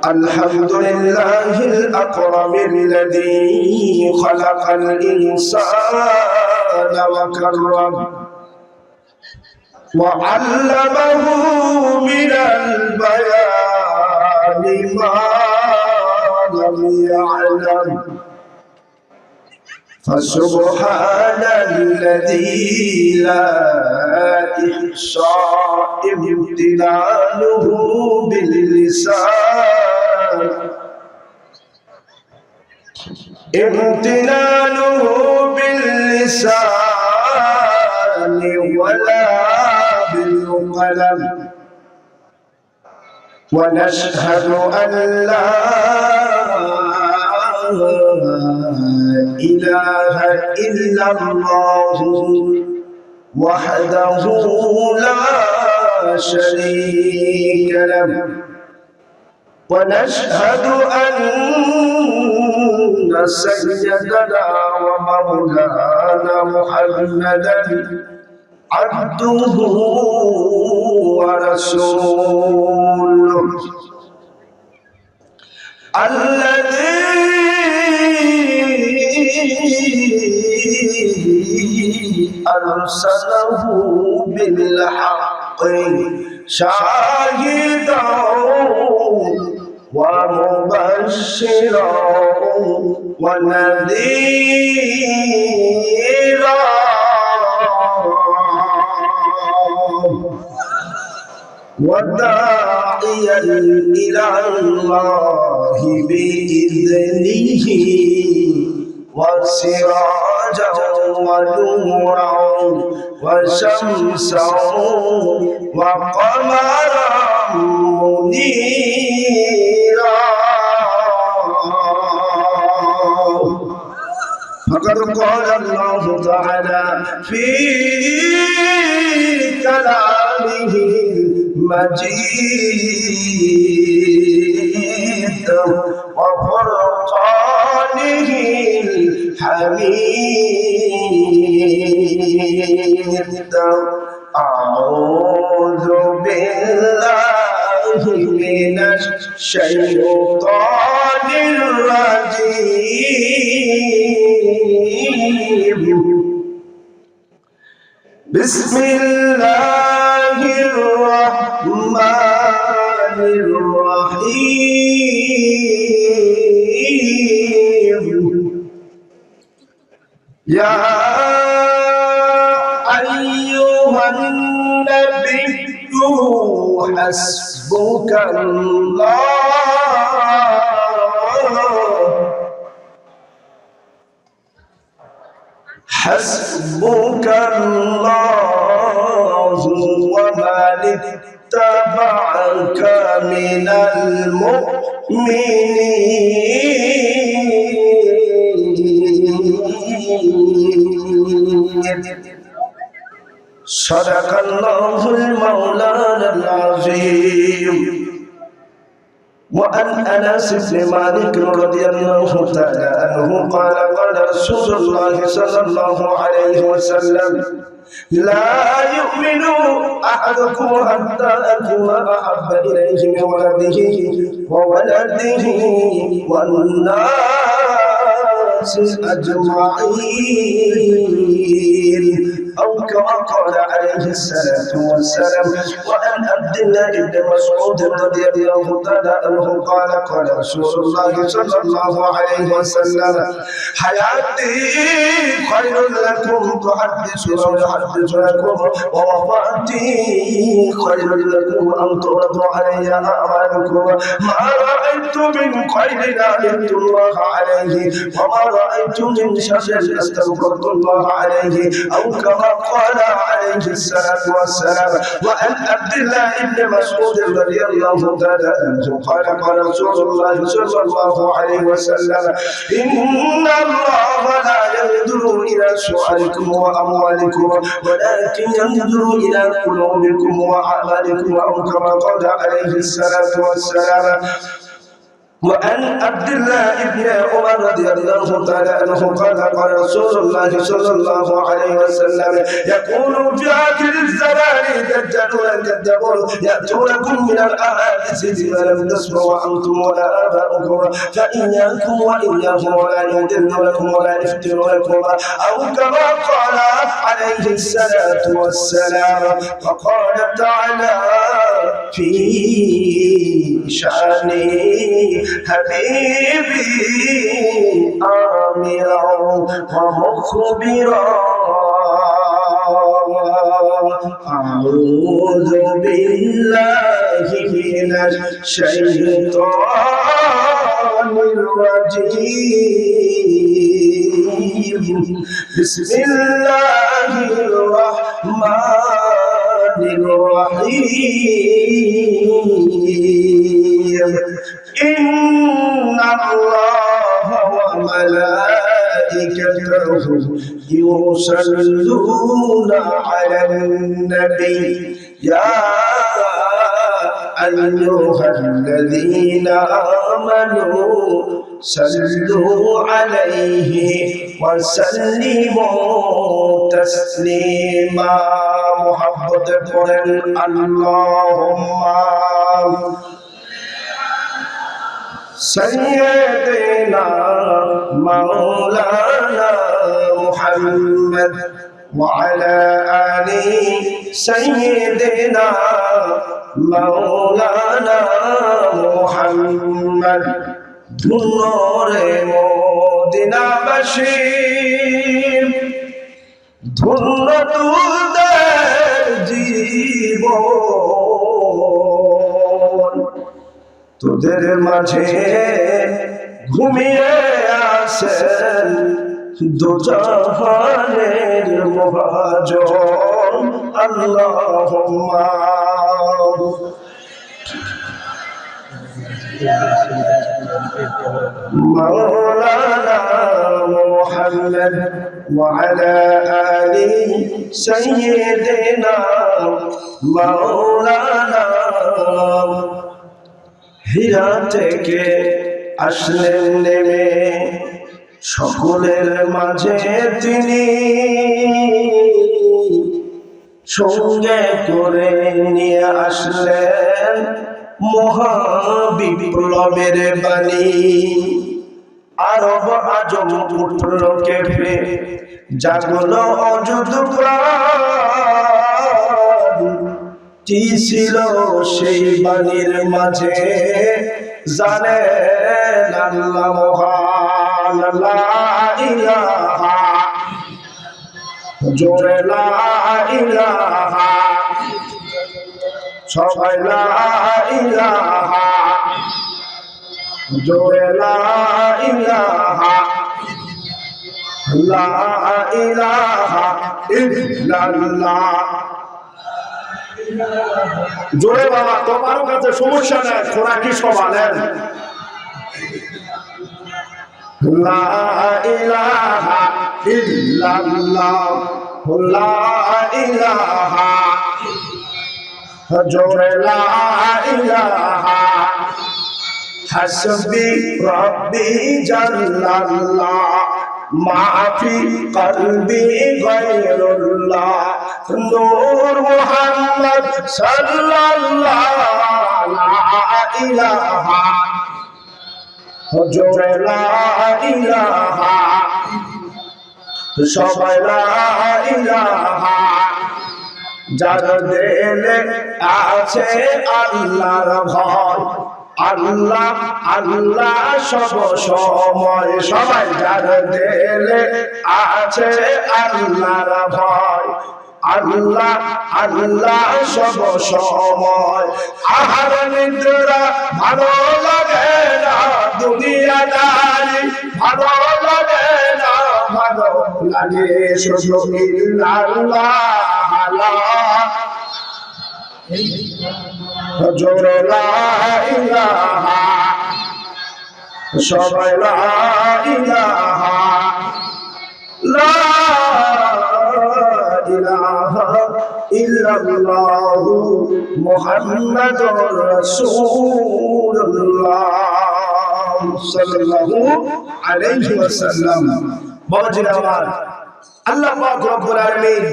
الحمد لله الأكرم الذي خلق الإنسان وكرم وعلمه من البيان ما لم يعلم فسبحان الذي لا إحصاء امتنانه باللسان ولا بالقلم ونشهد أن لا إله إلا الله وحده لا شريك له ونشهد أن سيدنا ومولانا محمدا عبده ورسوله الذي أرسله بالحق شاهدا ومبشرا ونذيرا وداعيا إلى الله بإذنه وسراجا ونورا وشمسا وقمرا منيرا فقد قال الله تعالى في كلامه المجيد وفرقانه الحميد أعوذ بالله من الشيطان الرجيم بسم الله الرحمن الرحيم يا أيها النبي حسبك الله ومن اتبعك من المؤمنين صدق الله المولانا العظيم وعن أنس بن مالك رضي الله تعالى عنه قال قال رسول الله صلى الله عليه وسلم لا يؤمن أحدكم حتى أكون أحب إليه من وولده والناس أجمعين أو كما قال عليه الصلاة والسلام وعن عبد الله بن مسعود رضي الله تعالى عنه قال قال رسول الله صلى الله عليه وسلم حياتي خير لكم تحدثون ويحدث لكم ووفاتي خير لكم أن تردوا علي أعمالكم ما رأيت من خير نالت الله عليه وما رأيت من شر استغفرت الله عليه أو كما قال عليه الصلاة والسلام وعن عبد الله بن مسعود رضي الله تعالى عنه قال قال رسول الله صلى الله عليه وسلم إن الله لا ينظر إلى صوركم وأموالكم ولكن ينظر إلى قلوبكم وأعمالكم أو كما قال عليه الصلاة والسلام وعن عبد الله بن عمر رضي الله تعالى عنه قال قال رسول الله صلى الله عليه وسلم يكون في آخر الزمان دجالون كذابون يأتونكم من الأحاديث بما لم تسمعوا أنتم ولا آباؤكم فإياكم وإياهم ولا يضلونكم ولا يفتنونكم أو كما قال عليه الصلاة والسلام. وقال تعالى في شأن حبيبي آمرا ومخبرا أعوذ بالله من الشيطان الرجيم. بسم الله الرحمن الرحيم. إن الله وملائكته يصلون على النبي يا أيها الذين آمنوا صلوا عليه وسلموا تسليما. محبت قرآن اللهم سيدنا مولانا محمد وعلى آله سيدنا مولانا محمد نور مدينة بشير ধন্য তোদের জীবন তোদের মাঝে ঘুমিয়ে আসেন দুজাহানের মহাজন আল্লাহুম্মা مولانا محمد وعلى آل سيدنا مولانا. হীরা থেকে আসলেন নেমে সকলের মাঝে তিনি সঙ্গে করে নিয়ে আসলেন মহাবিপ্লবের বাণী। আরব আজম উঠল কেঁপে জাগলো অযুত প্রাণ কি ছিল সেই বাণীর মাঝে জানেন আল্লাহ মহান। লা ইলাহা জোরে লা ইলাহা সবাই লা ইলাহা জোরে লা ইলাহা লা ইলাহা ইল্লাল্লাহ। জোরে বাবা, তোমার কাছে সমস্যা নেই, খোরাকি সবালেন লা ইলাহা ইল্লাল্লাহ লা ইলাহা জোরে লা ইলাহা হাসবি রব্বি জাল্লাল্লাহ মাফি কলবি গায়রুল্লাহ নূর মুহাম্মদ সাল্লাল্লাহ লা ইলাহা জোরে লা ইলাহা সবাই লা ইলাহা। যার দিলে আছে আল্লাহর ভয় আল্লাহ আল্লাহ সব সময় সবাই যার দিলে আছে আল্লাহর ভয় আল্লাহ আল্লাহ সব সময়। আহার নিদ্রা ভালো লাগে না দুনিয়াদারি ভালো লাগে না ভালো লাগে শুধু আল্লাহ জোরে লা ইলাহা সবাই লা ইলাহা লা ইলাহা ইল্লাল্লাহু মুহাম্মাদুর রাসূলুল্লাহ। সাল্লাল্লাহু আলাইহি ওয়াসাল্লাম। বাবাজিরা আমার, আল্লাহ পাক রব্বুল আলামিন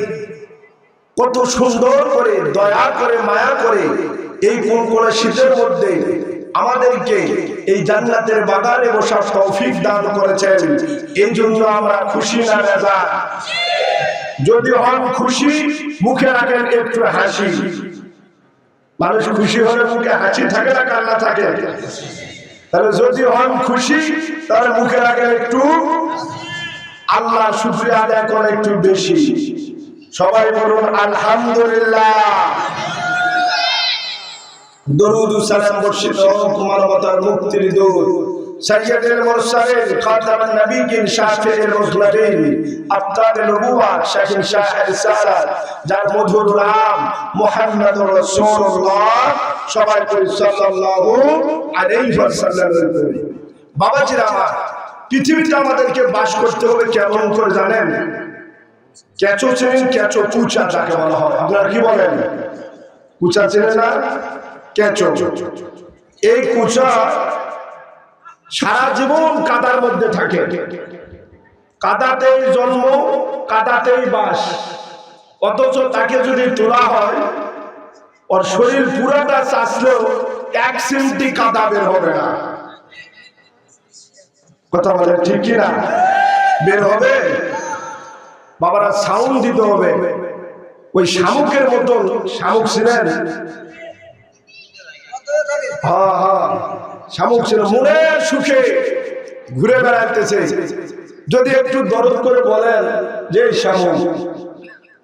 কত সুন্দর করে দয়া করে মায়া করে এই কোন শীতের মধ্যে আমাদেরকে এই জান্নাতের বাগানে বসার তৌফিক দান করেছেন। এই জন্য আমরা খুশি না রাজা? যদি হন খুশি, মুখে রাখেন একটু হাসি। মানুষ খুশি হলে মুখে হাসি থাকে না কান্না থাকে? তাহলে যদি হন খুশি, তাহলে মুখে রাখেন একটু আল্লাহ শুকরিয়া আদায় করে একটু বেশি। সবাই বলুন আলহামদুলিল্লাহ। দরুদ ও সালাম বর্ষিত হোক মানবতার মুক্তির দূত সাইয়্যিদুল মুরসালিন খাতামুন নবিয়্যিন শাফিউল মুজলামিন আফতারুন নবুওয়াত শাহিনশাহ রিসালাত, যার মধুর নাম মুহাম্মদুর রাসূলুল্লাহ। সবাই বলি সাল্লাল্লাহু আলাইহি ওয়াসাল্লাম। বাবাজিরা আমার, পৃথিবীতে আমাদেরকে বাস করতে হবে কেমন করে জানেন? কেঁচো চেনেন? কেঁচো, কুচা যাকে বলা হয়। আপনারা কি বলেন? কুচা চেনেন না? কেঁচো। এই কুচা সারা জীবন কাদার মধ্যে থাকে, কাদাতেই জন্ম, কাদাতেই বাস। অথচ তাকে যদি তোলা হয়, ওর শরীর পুরাটা চাষলেও 1 সেন্টি কাদা বের হবে না। কথা বলে ঠিক কিনা? বের হবে? বাবারা সাউন্ড দিতে হবে। ওই শামুকের মতন, শামুক ছিলেন? হ্যাঁ হ্যাঁ, শামুক ছিল, মনের সুখে ঘুরে বেড়াইতেছে। যদি একটু দরদ করে বলেন যে শামুক,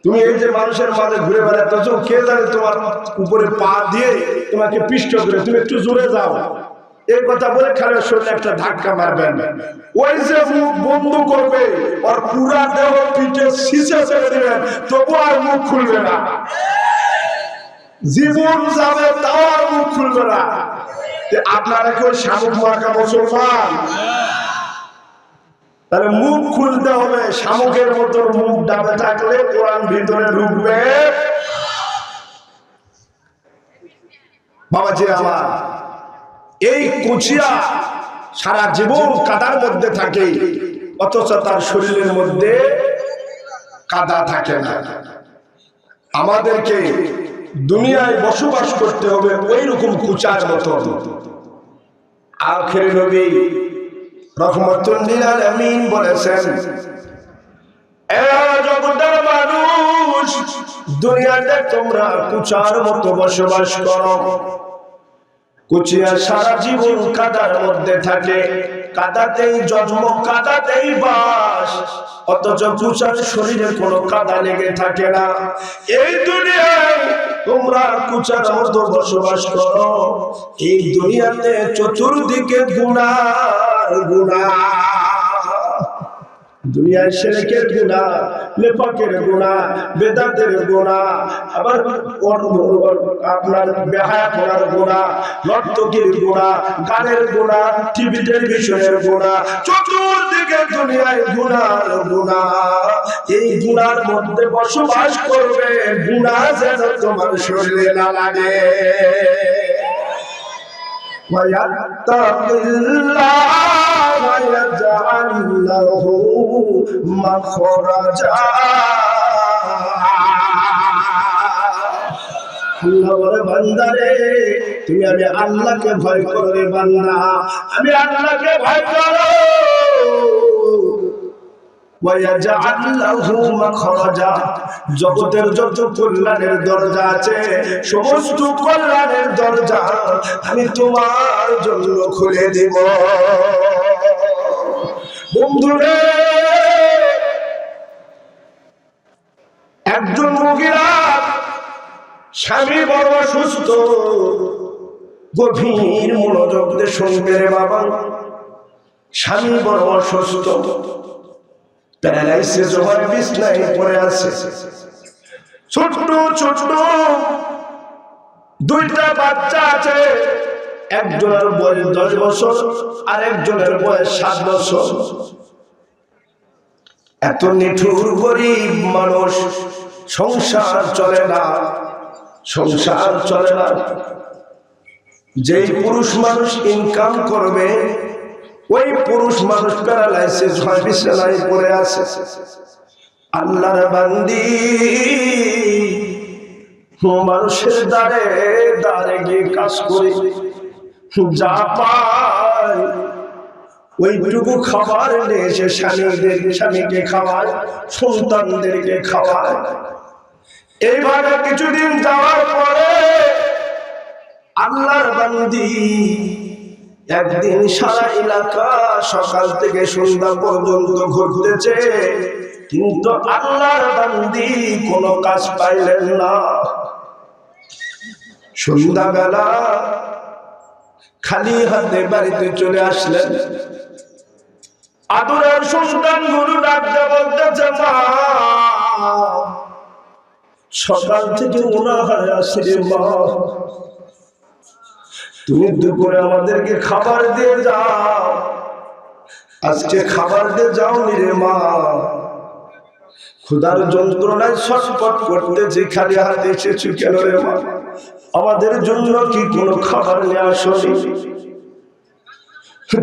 তুমি এই যে মানুষের মাঝে ঘুরে বেড়াইতেছো, কে জানে তোমার উপরে পা দিয়ে তোমাকে পিষ্ট করে, তুমি একটু জোরে যাও। এই কথা বলে খালি শরীরে একটা ধাক্কা মারবেন। ওই যে মুখ বন্ধ করবে, আর পুরা দেহ পিঠে শিশে ছেড়ে দিবেন, তবু আর মুখ খুলবে না। জীবন যাবে, তাও আর মুখ খুলবে না। আপনারা কেউ শামুক মার্কা মুসলমান? তাহলে মুখ খুলতে হবে। শামুকের মতো মুখ ডাবে থাকলে কোরআন ভিতরে ঢুকবে। বাবাজি আমার, এই কুচিয়া সারা জীবন কাদার মধ্যে থাকে, অথচ তার শরীরের মধ্যে কাদা থাকে না। আমাদেরকে দুনিয়ায় বসবাস করতে হবে ওই রকম কুচার মতো। আখির নবী রহমাতুল লিল আলামিন বলেছেন, এ জগতের মানুষ, দুনিয়াতে তোমরা কুচার মতো বসবাস করো। কুচিয়া সারা জীবন কাদার মধ্যে থাকে, কাদাতেই জন্ম, কাদাতেই বাস। অথচ কুচার শরীরে কোনো কাদা লেগে থাকে না। এই দুনিয়ায় তোমরা কুচার মতো বসবাস করো। এই দুনিয়াতে চতুর্দিকে গুনাহ গুনাহ। দুনিয়ায় শিরকের গুনাহ, নেফাকের গুনাহ, বেদাতের গুনাহ, আবার আপনার বেহায়া করার গুনাহ, নর্তকীর গুনাহ, গানের গুনাহ, টিভি টেলিভিশনের গুনাহ, চতুর্দিকে দুনিয়ায় গুনাহ গুনাহ। এই গুনার মধ্যে বসবাস করবে, গুনাহ যেন তোমার শরীরে না লাগে। বান্দারে, তুমি আমি আল্লাহকে ভয় করো রে বান্দা, আমি আল্লাহকে ভয় করো। জগতের যত কল্যাণের দরজা আছে, সমস্ত কল্যাণের দরজা আমি তোমার জন্য খুলে দেব। বন্ধুরে, একজন মহিলা স্বামী বড় অসুস্থ, গভীর মনোযোগ দিয়ে শুনবে রে বাবা। স্বামী বড় অসুস্থ, প্যারালাইসিস হয়ে বিছানায় পড়ে আছে। ছোট ছোট 2টা বাচ্চা আছে, একজনের বয়স 10 বছর আর একজনের বয়স 7 বছর। এত নিঠুর গরিব মানুষ, সংসার চলে না, সংসার চলে না। যেই পুরুষ মানুষ ইনকাম করবে, ওই পুরুষ মানুষ প্যারালাইসিস হয়, বিছানায় পড়ে আছে। আল্লাহর বান্দি মানুষের দ্বারে দ্বারে গিয়ে কাজ করে যা পায় ওইটুকু খাবার নিয়ে এসে স্বামীকে খাওয়ায়, সন্তানদেরকে খাওয়ায়। এইভাবে কিছুদিন যাওয়ার পরে আল্লাহর বান্দি একদিন সারা এলাকা সকাল থেকে সন্ধ্যা পর্যন্ত ঘুরতেছে, কিন্তু আল্লাহর বান্দি কোনো কাজ পাইলেন না। সন্ধ্যাবেলা খালি হাতে বাড়িতে চলে আসলেন। আদরের সন্তানগুলো ডাকতে বলতেছে, মা সকাল থেকে উনাহারে আসি রে মা, তুমি দুপুরে আমাদেরকে খাবার দিয়ে যাও, আজকে খাবার দিয়ে যাওনি রে মা। ক্ষুধার যন্ত্রণায় ছটফট করতেছি, খালি হাতে এসেছি কেন রে মা, আমাদের জন্য কি কোনো খাবার নিয়ে আসনি?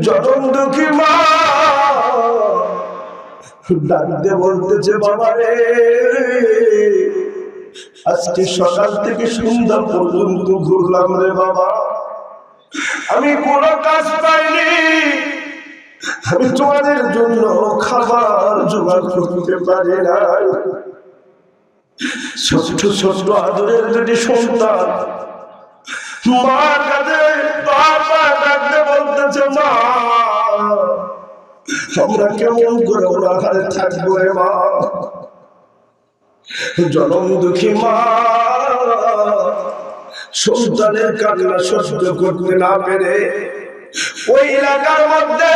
জনম দুঃখী মা ডাকতে বলতেছে, বাবা রে আজকে সকাল থেকে সন্ধ্যা পর্যন্ত ঘুরলাম রে বাবা, আমি কোনো কাজ পাইনি, আমি তোমাদের জন্য খাবার জোগাড় করতে পারি না। ছোট্ট ছোট্ট আদরের দুটি সন্তান মার কাছে বারবার ডাকতে বলতেছে, মা আমরা কেমন করে ওনাহারে থাকবো রে মা। জনম দুঃখী মা সন্তানের কান্না সহ্য করতে না পেরে ওই এলাকার মধ্যে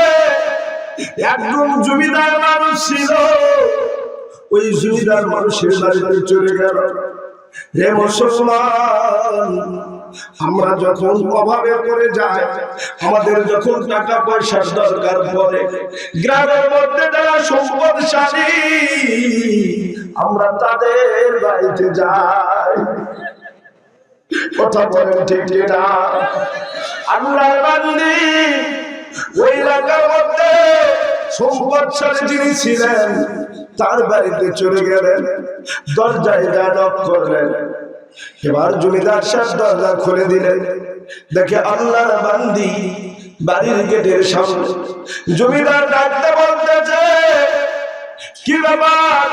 একজন জমিদার মানুষ ছিল, ওই জমিদার মানুষের বাড়িতে চলে গেল। হে মুসলমান, আমরা যখন অভাবে পড়ে যাই, আমাদের যখন টাকা পয়সার দরকার পড়ে, গ্রামের মধ্যে যারা সম্পদশালী আমরা তাদের বাড়িতে যাই। কথা বলেন ঠিক না? আল্লাহর বান্দি ওই এলাকার মধ্যে সম্পদশালী যিনি ছিলেন তার বাড়িতে চলে গেলেন, দরজায় নক করলেন। এবার জমিদার সাহেব দরজা খুলে দিলেন, দেখে আল্লাহর বান্দি বাড়ির গেটের সামনে। জমিদার ডাকতে বলতেছে, কি ব্যাপার,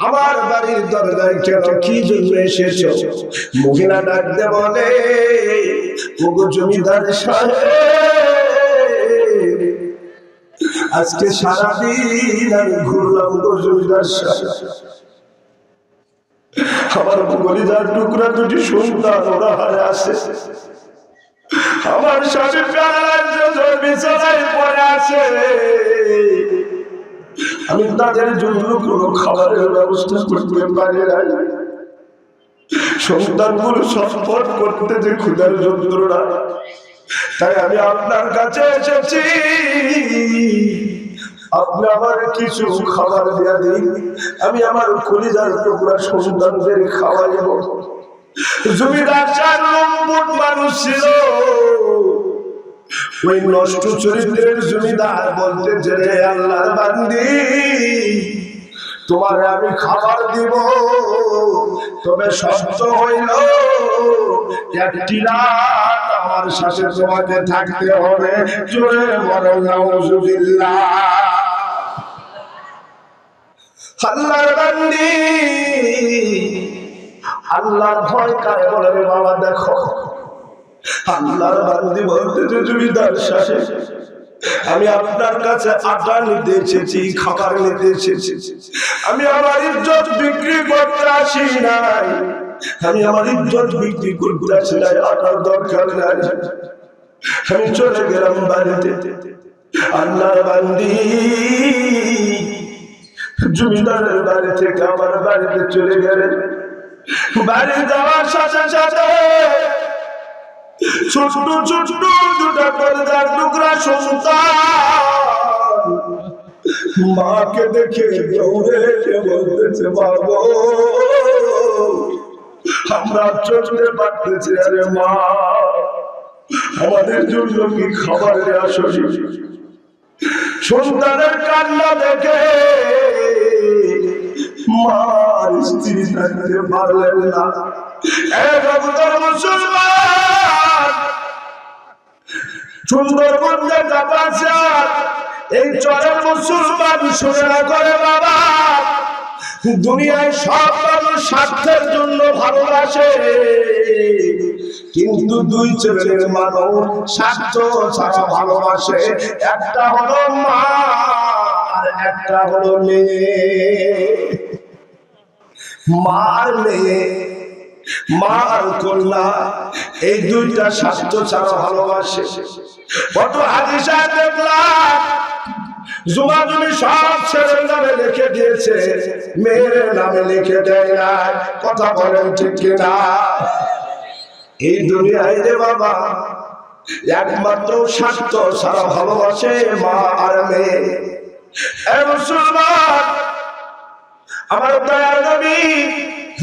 আমার বাড়ির দরজায় কেন, কি জন্য এসেছো? মহিলা ডাকতে বলে, ওগো জমিদার সাহেব, আজকে সারাদিন আমি ঘুরলাম গো জমিদার সাহেব, আমার কলিজার টুকরা দুটি সন্তান ওরা হারে আসে, আমার স্বামী বিছানায় পড়ে আছে, আমি তাদের জন্য কোনো খাবারের ব্যবস্থা করতে পারি না। সন্তানগুলো ছটফট করতে যে ক্ষুধার যন্ত্রণা, তাই আমি আপনার কাছে এসেছি, আপনি আমার কিছু খাবার দিয়া দিন, আমি আমার কলিজার টুকরা সন্তানদের খাওয়াইব। জমিদার চার নম্বর মানুষ ছিল, ওই নষ্ট চরিত্রের জমিদার বলতে যে, আল্লাহর বান্দি তোমার আমি খাবার দিব, তবে শর্ত হইল একটি রাত আমার সাথে তোমাকে থাকতে হবে। জোরে বলো নাউজুবিল্লাহ। আল্লাহর বান্দি আল্লাহর ভয় কারে বলে রে বাবা? দেখো আল্লাহর বান্দি বলতেছে, জমিদার সাহেব আমি আপনার কাছে আটা নিতে এসেছি, খাবার নিতে এসেছি, আমি আমার ইজ্জত বিক্রি করতে আসি নাই, আমি আমার ইজ্জত বিক্রি করতে আসি নাই, আটার দরকার নাই, আমি চলে গেলাম বাড়িতে। আল্লাহর বান্দি জমিদারের বাড়ি থেকে আমার বাড়িতে চলে গেলেন। বাড়ি যাওয়ার সাথে সাথে ছোট ছোট দুটা কলিজার টুকরা সন্তান মাকে দেখে দৌড়ে বলতেছে, বাবা আমরা চলতে পারতেছি, আরে মা আমাদের জন্য কি খাবার আসনি? সন্তানের কান্না দেখে মার স্ত্রী থাকতে পারলেন না। এক অবতার মুসলমান সুন্দরবন দেখা পাচ্ছে, এই চরের মুসলমান শুনে না করে বাবা, দুনিয়ায় সব মানুষ স্বার্থের জন্য ভালোবাসে, কিন্তু দুই ছেলের মানুষ স্বার্থ ছাড়া ভালোবাসে। একটা হলো মা আর একটা হলো মেয়ে। মার মেয়ে, মার কন্যা, এই দুইটা স্বার্থ ছাড়া ভালোবাসে। কত হাদিসে দেখলাম জুমা জমি সব ছেলের নামে লিখে দিয়েছে, মেয়ের নামে লিখে দেয় না। কথা বলেন ঠিক কিনা? এই দুনিয়ায় রে বাবা একমাত্র স্বার্থ ছাড়া ভালোবাসে মা আর মেয়ে। এ মুসলমান, আমার দয়ার নবী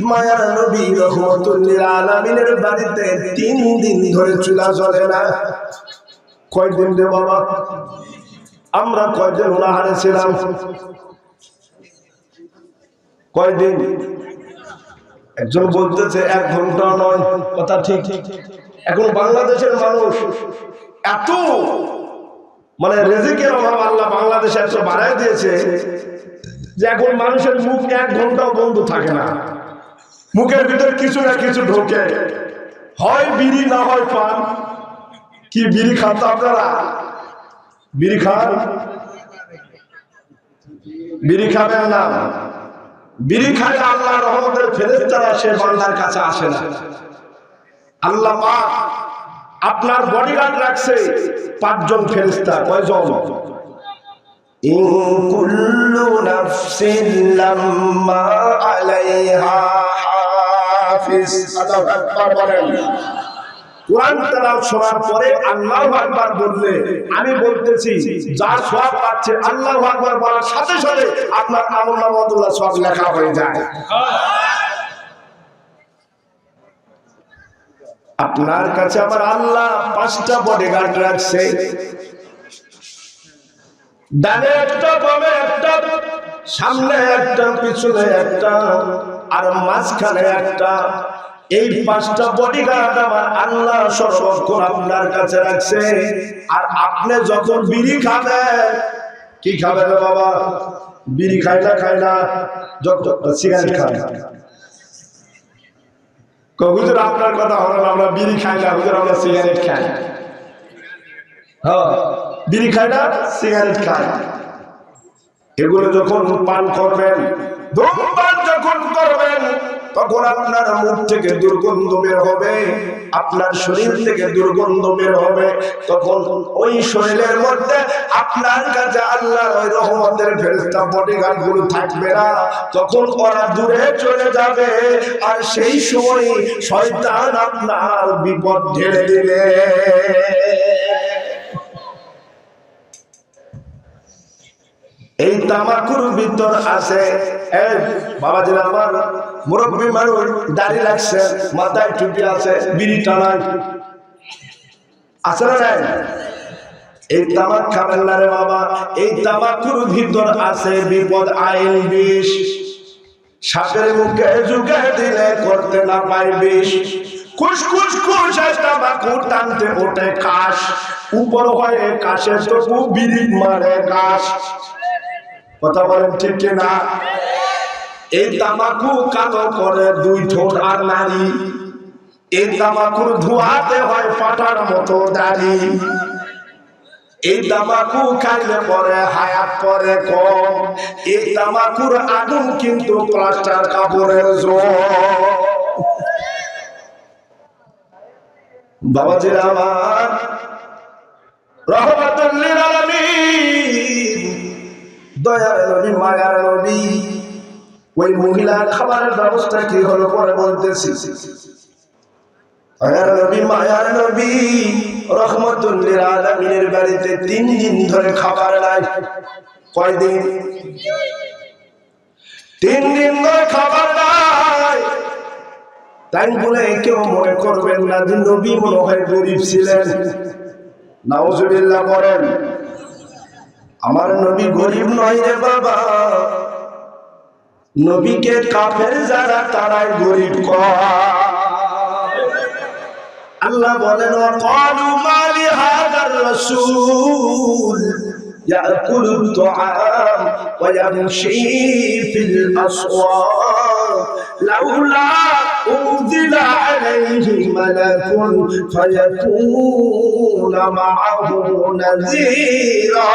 মায়ার নবী রহমতুল্লিল আলামিনের বাড়িতে 3 দিন ধরে চুলা জ্বলে না। কয়দিন রে বাবা? আমরা কয়দিন উনাহারে ছিলাম? কয়দিন? একজন বলতেছে 1 ঘন্টা নয়, কথা ঠিক। এখন বাংলাদেশের মানুষ এত মানে রিজিকের অভাব আল্লাহ বাংলাদেশে এত বাড়ায় দিয়েছে যে এখন মানুষের মুখ 1 ঘন্টাও বন্ধ থাকে না। মুখের ভিতর কিছু না কিছু ঢোকে, হয় বিড়ি না হয় পান। কি বিড়ি খান তো আপনারা? বিড়ি খান? বিড়ি খাবেন না। বিড়ি খায় আল্লাহর রহমতের ফেরেশতারা সে বান্দার কাছে আসে না। আল্লাহ পাক আপনার বডিগার্ড রাখছে 5 জন ফেরেশতা। কয়জন? ইন কুল্লু নাফসিন লাম্মা আলাইহা হাফিজ। আল্লাহু আকবার বলেন। কোরআন তেলাওয়াত শোনার পরে আল্লাহু আকবার বললে আমি বলতেছি যার সওয়াব পাচ্ছে আল্লাহু আকবার বলার সাথে সাথে আপনার আমলনামায় সওয়াব লেখা হয়ে যায়। আপনার কাছে আমার আল্লাহ 5টা বডিগার্ড রাখছে, ডানে একটা, বামে একটা, সামনে একটা, পিছনে একটা, আর মাঝখানে একটা। এই 5টা বডিগার্ড আমার আল্লাহ সর্বক্ষণ আপনার কাছে রাখছে। আর আপনি যখন বিড়ি খাবেন, কি খাবেন বাবা? বিড়ি খাই না যত সিগারেট খান। হুজুর আপনার কথা হলো না, আমরা বিড়ি খাই না হুজুর, আমরা সিগারেট খাই। হ্যাঁ, বিড়ি খাই না সিগারেট খাই। এগুলো যখন পান করবেন, ধূমপান যখন করবেন, তখন আপনার মুখ থেকে দুর্গন্ধ বের হবে, আপনার শরীর থেকে দুর্গন্ধ বের হবে। তখন ওই শরীরের মধ্যে আপনার কাছে আল্লাহর ওই রহমতের ফেরেশতা বডিগার্ড গুলো থাকবে না। তখন ওরা দূরে চলে যাবে, আর সেই সময় শয়তান আপনার বিপদ ঢেলে দিবে। এই তামাকুর ভিতর আছে বাবাজিরা আমার মুরব্বী মানুষ, দাড়ি রাখছে, মাথায় টুপি আছে, বিড়ি টানায় আছে না নাই? এই তামাক খাবেন না রে বাবা। এই তামাকুর ভিতর আছে বিপদ, আইন বিষ। সাপের মুখে ঝুঁকে দিলে করতে না পায় বিষ। খুশ খুশ খুশ তামাকু টানতে ওঠে কাশ, উপর হয়ে কাশে তবু বিড়ি মারে কাশ। কথা বলেন ঠিক কিনা? এই তামাকু কালো করে 2 ঠোঁট আর নারী। এই তামাকুর ধোঁয়াতে হয় পাটার মতো দাড়ি। এই তামাকু খাইলে পরে হায়াত পরে কম। এই তামাকুর আগুন কিন্তু প্লাস্টার কাপড়ের জোর। বাবাজিরা আমার রহমাতুল্লিল আলামিন, দয়ার নবী, মায়ার নবী, ওই মহিলার খাবারের ব্যবস্থা কি হলো পরে বলতেছি। দয়ার নবী, মায়ার নবী রহমাতুল্লিল আলামিনের বাড়িতে 3 দিন ধরে খাবার নাই। কয়দিন? 3 দিন ধরে খাবার নাই। তাই বলে কেউ মনে করবেন না যে নবী মনে হয় গরিব ছিলেন। নাউজুবিল্লাহ বলেন। আমার নবী গরিব নয় রে বাবা, নবীকে কাফের যারা তারাই গরিব কয়। আল্লাহ বলেন ওয়াকালু মা লিহাদার রাসূল ইয়াকুলু আত-তাআম ওয়া ইয়ামশি ফিল আসওয়াক লাউলা উনজিলা আলাইহি মালাকুন ফায়াকুনা মাআহু নাযীরা।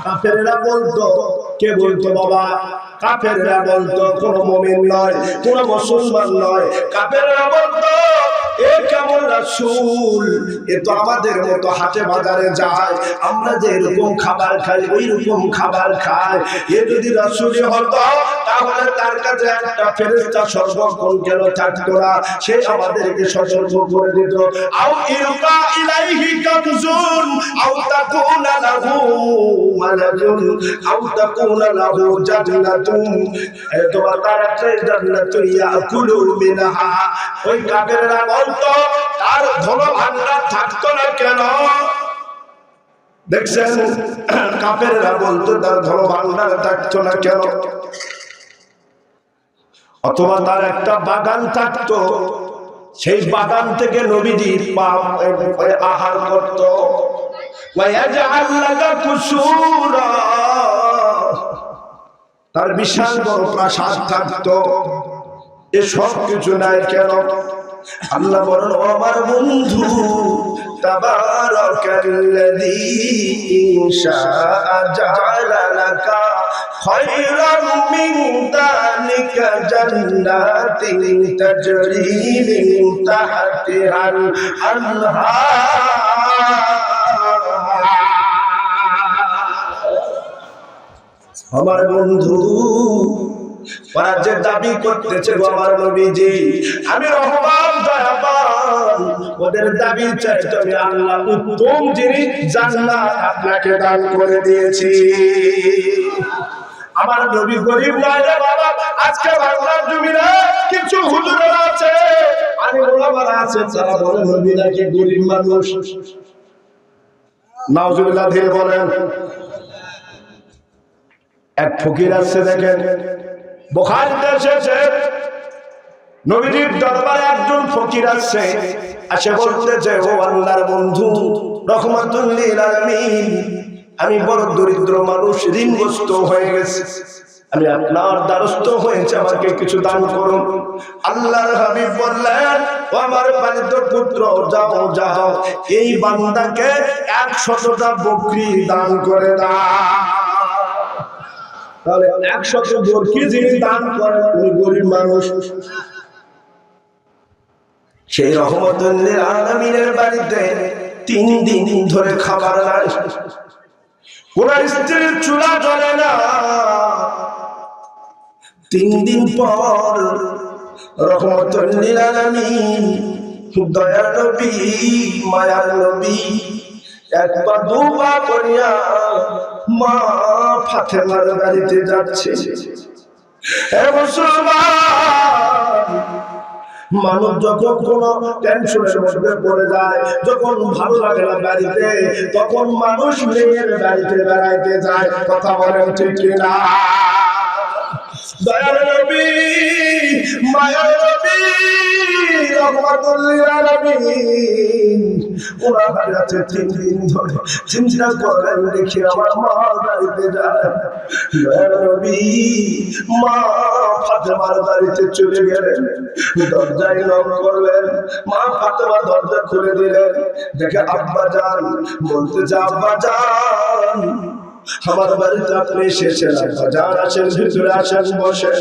কাফেররা বলতো, কে বলতো বাবা? কাফেররা বলতো, কোন মুমিন নয়, কোন মুসলমান নয়। কাফেররা বলতো এ কেমন রাসূল, এ তো আমাদের মতো হাটে বাজারে যায়, আমরা যে এরকম খাবার খাই ওই রকম খাবার খায়। এ যদি রাসূলই হতো তাহলে তার কাছে একটা ফেরেশতা সর্বক্ষণ কেন থাকতো না? সে আমাদেরকে সতর্ক করে দিত। আও ইলকা ইলাইহি কাবজুন আও তাকুনা লাহু মালাকুন আও তাকুনা লাহু জান্নাতুন, তোমার তার একটা জান্নাতুন ইয়াকুলু মিনহা। ওই কাফেররা বলতো তার ধন ভান্ডার থাকতো না কেন? দেখছেন, কাফেররা বলতো তার ধন ভান্ডার থাকতো না কেন? অথবা তার একটা বাগান থাকতো, সেই বাগান থেকে নবীজি আহার করত। তার বিশাল বড় প্রাসাদ থাকতো। এ সব কিছু নাই কেন? আল্লাহ বলেন আমার বন্ধু তাবারাকাল্লাযী ইনশাআ জাআলা লাকা খায়রাম মিন যালিকা জান্নাতিন তাজরি মিন তাহতিহাল আনহার। আমার বন্ধু ওরা যে দাবি করতেছে আমার নবীজি আমি রহমান দয়াবান, ওদের দাবি চাইতে আমি আল্লাহ উত্তম জিনিস জান্নাত আপনাকে দান করে দিয়েছি। আমার নবী গরিব নয় রে বাবা। আজকে বাংলার জমিনে কিছু হুজুরেরা আছে, আরে ওলামারা আছে, যারা বলে নবী নাকি গরিব মানুষ। নাউজুবিল্লাহ দিয়ে বলেন। এক ফকির আছে, দেখেন বুখারীতে এসেছে, নবীর দরবারে একজন ফকির আছে, আসে বলতেছে ও আল্লাহর বন্ধু রহমাতুল লিল আলামিন, আমি বড় দরিদ্র মানুষ, ঋণগ্রস্ত হয়ে গেছি, আমি আপনার দ্বারস্থ হয়েছে, আমাকে কিছু দান করুন। আল্লাহর হাবিব বললেন ও আমার পালিত পুত্র, যাও যাও এই বান্দাকে 100টা বকরি দান করে দাও। তাহলে 100 বকরি যিনি দান করেন উনি গরিব মানুষ। সেই রহমাতুল লিল আলামিনের বাড়িতে 3 দিন ধরে খাবার নাই, কোন স্ত্রীর চুলা জ্বলে না। 3 দিন পর রহমাতুল লিল আলামিন দয়ার নবী মায়ার নবী একবার দুবার করিয়া মা ফাতেমার বাড়িতে যাচ্ছে। হে মুসলমান, মানুষ যখন কোন টেনশনের মধ্যে পড়ে যায়, যখন ভালো লাগে না বাড়িতে, তখন মানুষ মেয়ের বাড়িতে বেড়াইতে যায়। কথা বলেন ঠিক কিনা? দয়ার নবী মায়ার নবী রহমাতুল লিল আলামিন ওরা বাড়িতে 3 দিন ধরে চিন্তা করেন, দেখি আমার মা বাড়িতে যায়। দয়ার নবী মা ফাতেমার বাড়িতে চলে গেলেন, দরজায় নক করলেন, মা ফাতেমা দরজা খুলে দিলেন, দেখে আব্বা জান। বলতেছে আব্বা জান আমার বাড়িতে আপনি এসেছেন, আব্বা জান আসেন, ভিতরে আসেন, বসে।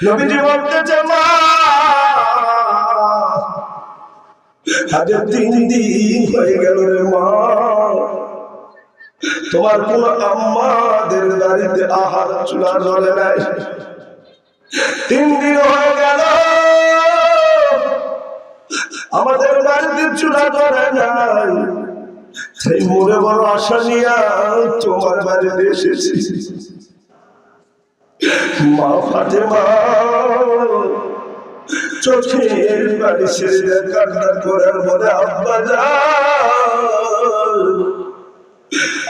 নবীজি বলতেছে মা আজ 3 দিন হয়ে গেল রে মা, তোমার কোন আম্মাদের বাড়িতে আহার চুলা জ্বলে নাই। 3 দিন হয়ে গেল আমাদের বাড়িতে চুলা জ্বলে নাই। সেই মনে বড় আশা নিয়ে তোমার বাড়িতে এসেছি। মা ফাতেমা চোখের বাড়ি ছেড়ে কান্না করার বলে আব্বা জান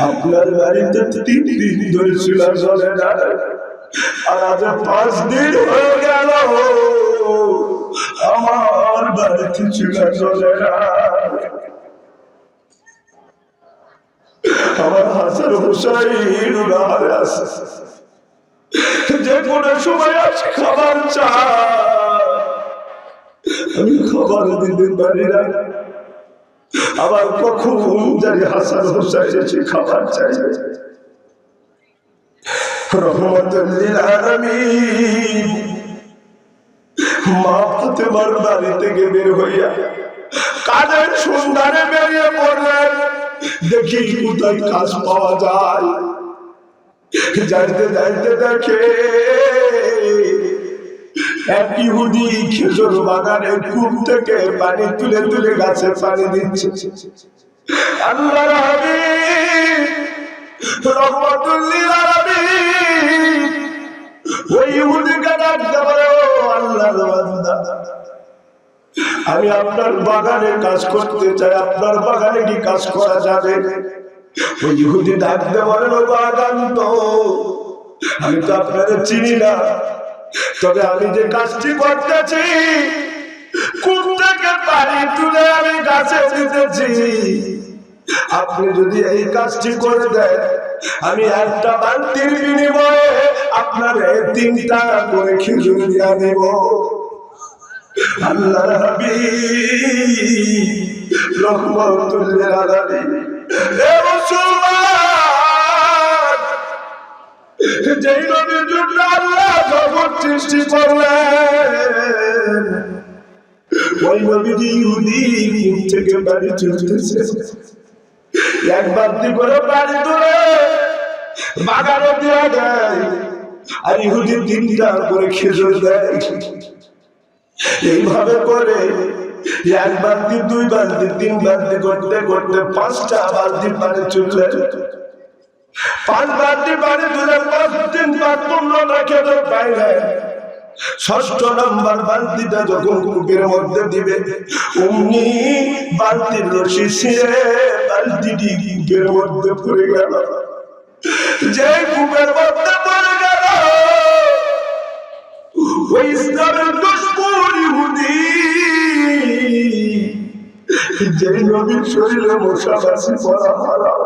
আপনার বাড়িতে 3 দিন ধরে চুলা জ্বলে না, আর আজ 5 দিন হয়ে গেল আমার বাড়িতে চুলা জ্বলে না। আমার হাসান হুসাইন উনারে আছে, যে কোনো সময় আছে খাবার চায়, আমি খাবার দিতে পারি না। আবার কখন জানি হাসান হুসাইন এসে খাবার চাই। রহমতুল লিল আলামিন মা ফাতেমার বাড়ি থেকে বের হইয়া কাজের সন্ধানে বেরিয়ে পড়লেন, দেখি কোথায় কাজ পাওয়া যায়। যাইতে যাইতে দেখে এক ইহুদি খেজুর বাগানের কূপ থেকে পানি তুলে তুলে গাছে পানি দিচ্ছে। আল্লাহর হাবিব রহমতুল লিল আলামিন ওই ইহুদিকে ডাকতে বলে, ও আল্লাহর বান্দা, আমি আপনার বাগানে কাজ করতে চাই, আপনার বাগানে কি কাজ করা যাবে? ওই ইহুদি ডাকতে বলে, ও বাগান তো আমি তো আপনাদের চিনি না, তবে আমি যে কাজটি করতেছি কূপ থেকে পানি তুলে আমি গাছে দিতেছি, আপনি যদি এই কাজটি করে দেন আমি একটা বালতির বিনিময়ে আপনার 3টা করে খেজুর দিয়া দেব। আল্লাহর হাবিব রহমতুল লিল আলামিন এ মুসলমান, যেই নবীর জন্য আল্লাহ জগৎ সৃষ্টি করলেন, ওই নবীজি ইহুদি কূপ থেকে পানি তুলতেছে, এক বালতি করে পানি তুলে বাগানে দিয়ে দেয়, আর ইহুদি 3টা করে খেজুর দেয়। এইভাবে করে 1 বালতি 2 বালতি 3 বালতি করতে করতে 5টা বালতি পানি তুললে, 5 বালতি পানি তুলে 5 বার 15টা খেজুর পাইলেন। 6ষ্ঠ নম্বর বালতিটা যখন কূপের মধ্যে দিবে, অমনি বালতির রশি ছিঁড়ে বালতিটি কূপের মধ্যে পড়ে গেল। যে কূপের মধ্যে পড়ে গেল ওই ইসলামের দুশমন ইহুদি, যে নবীর শরীরে মশা মাছি পড়া হারাম,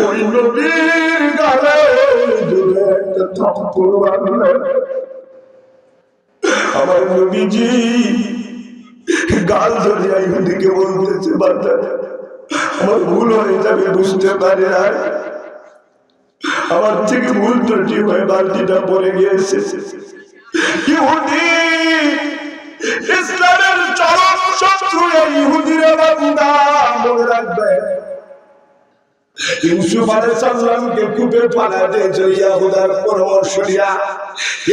ওই নবীর গালে একটা থাপ্পড় মারলেন। আমার নবীজি গাল ধরিয়া ইহুদিকে বলতেছে, বান্দা আমার ভুল হয়ে যাবে, বুঝতে পারে না, আমার থেকে ভুল ত্রুটি হয়ে বালতিটা পড়ে গিয়েছে। ইহুদি ইসলামের চরম শত্রু, ইহুদিরা বান্দা মনে রাখবে, ইউসুফ আলাইহিস সালামকে কূপে ফেলা দিয়েছে ইয়াহুদার পরামর্শ দিয়া।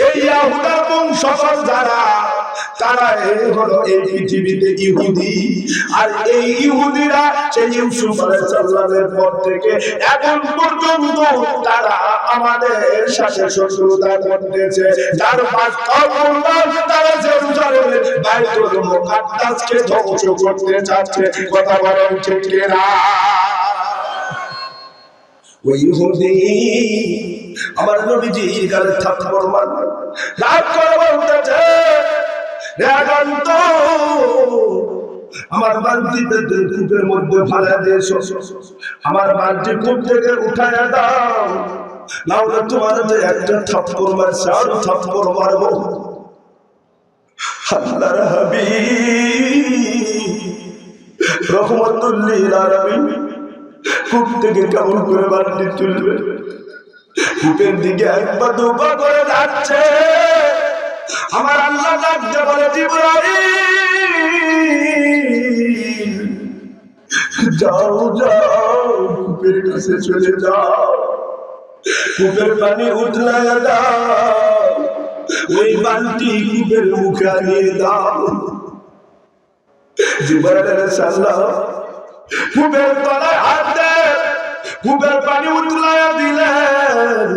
এই ইয়াহুদার বংশধর যারা, তারা হলো এই পৃথিবীতে ইহুদি, আর এই ইহুদিরা সেই ইউসুফ আলাইহিস সালামের পর থেকে এখন পর্যন্ত তারা আমাদের সাথে শত্রুতা করতেছে। যার বাস্তব প্রমাণ, তারা জেরুজালেমের বাইতুল মুকাদ্দাসকে ধ্বংস করতে চাচ্ছে। কথা বলেন ঠিক কিনা? ওই ইহুদি আমার নবীজির গালে থাপ্পড় মারল, রাগ করে বলতেছে, রাগান্ত আমার বালতিতে কূপের মধ্যে ফেলা দিয়েছ, আমার বালতি কূপ থেকে উঠাইয়া দাও, নাহলে তোমার যে একটা থাপ্পড় মারছে আর থাপ্পড় মারবো। আল্লাহর হাবিব রহমতুল লিল আলামিন কূপ থেকে কেমন করে বালতি তুলবে, কূপের দিকে 1 পা 2 পা করে যাচ্ছে। আমার আল্লাহ ডাকতে বলে, জিবরাইল যাও যাও, কূপের কাছে চলে যাও, কূপের পানি উতলাইয়া দাও, ওই বালতি কূপের মুখে আনিয়ে দাও। জিবরাইল আলাইহিস সালাম কূপের তলায় হাত দেয়, কূপের পানি উতলাইয়া দিলেন।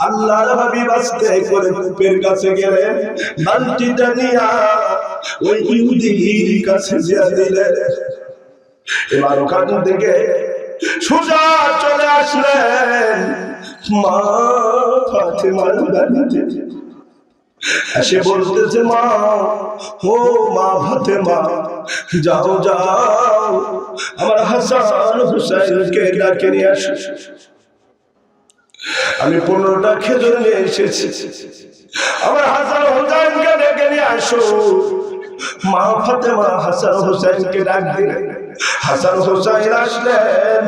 আল্লাহর হাবিব আস্তে করে কূপের কাছে গেলেন, বালতিটা নিয়া ওই ইহুদির কাছে দিয়া দিলেন। এবার ওখান থেকে সোজা চলে আসলেন মা ফাতেমার বাড়িতে। এসে বলতেছে, মা, ও মা ফাতেমা, যাও যাও আমার হাসান হুসাইনকে ডাকে নিয়ে আসো। আমি 15টা খেজুর নিয়ে এসেছি, আমার হাসান হুসাইনকে ডেকে নিয়ে আসো। মা ফাতেমা হাসান হুসাইনকে ডাক দিলেন। হাসান হুসাইন আসলেন,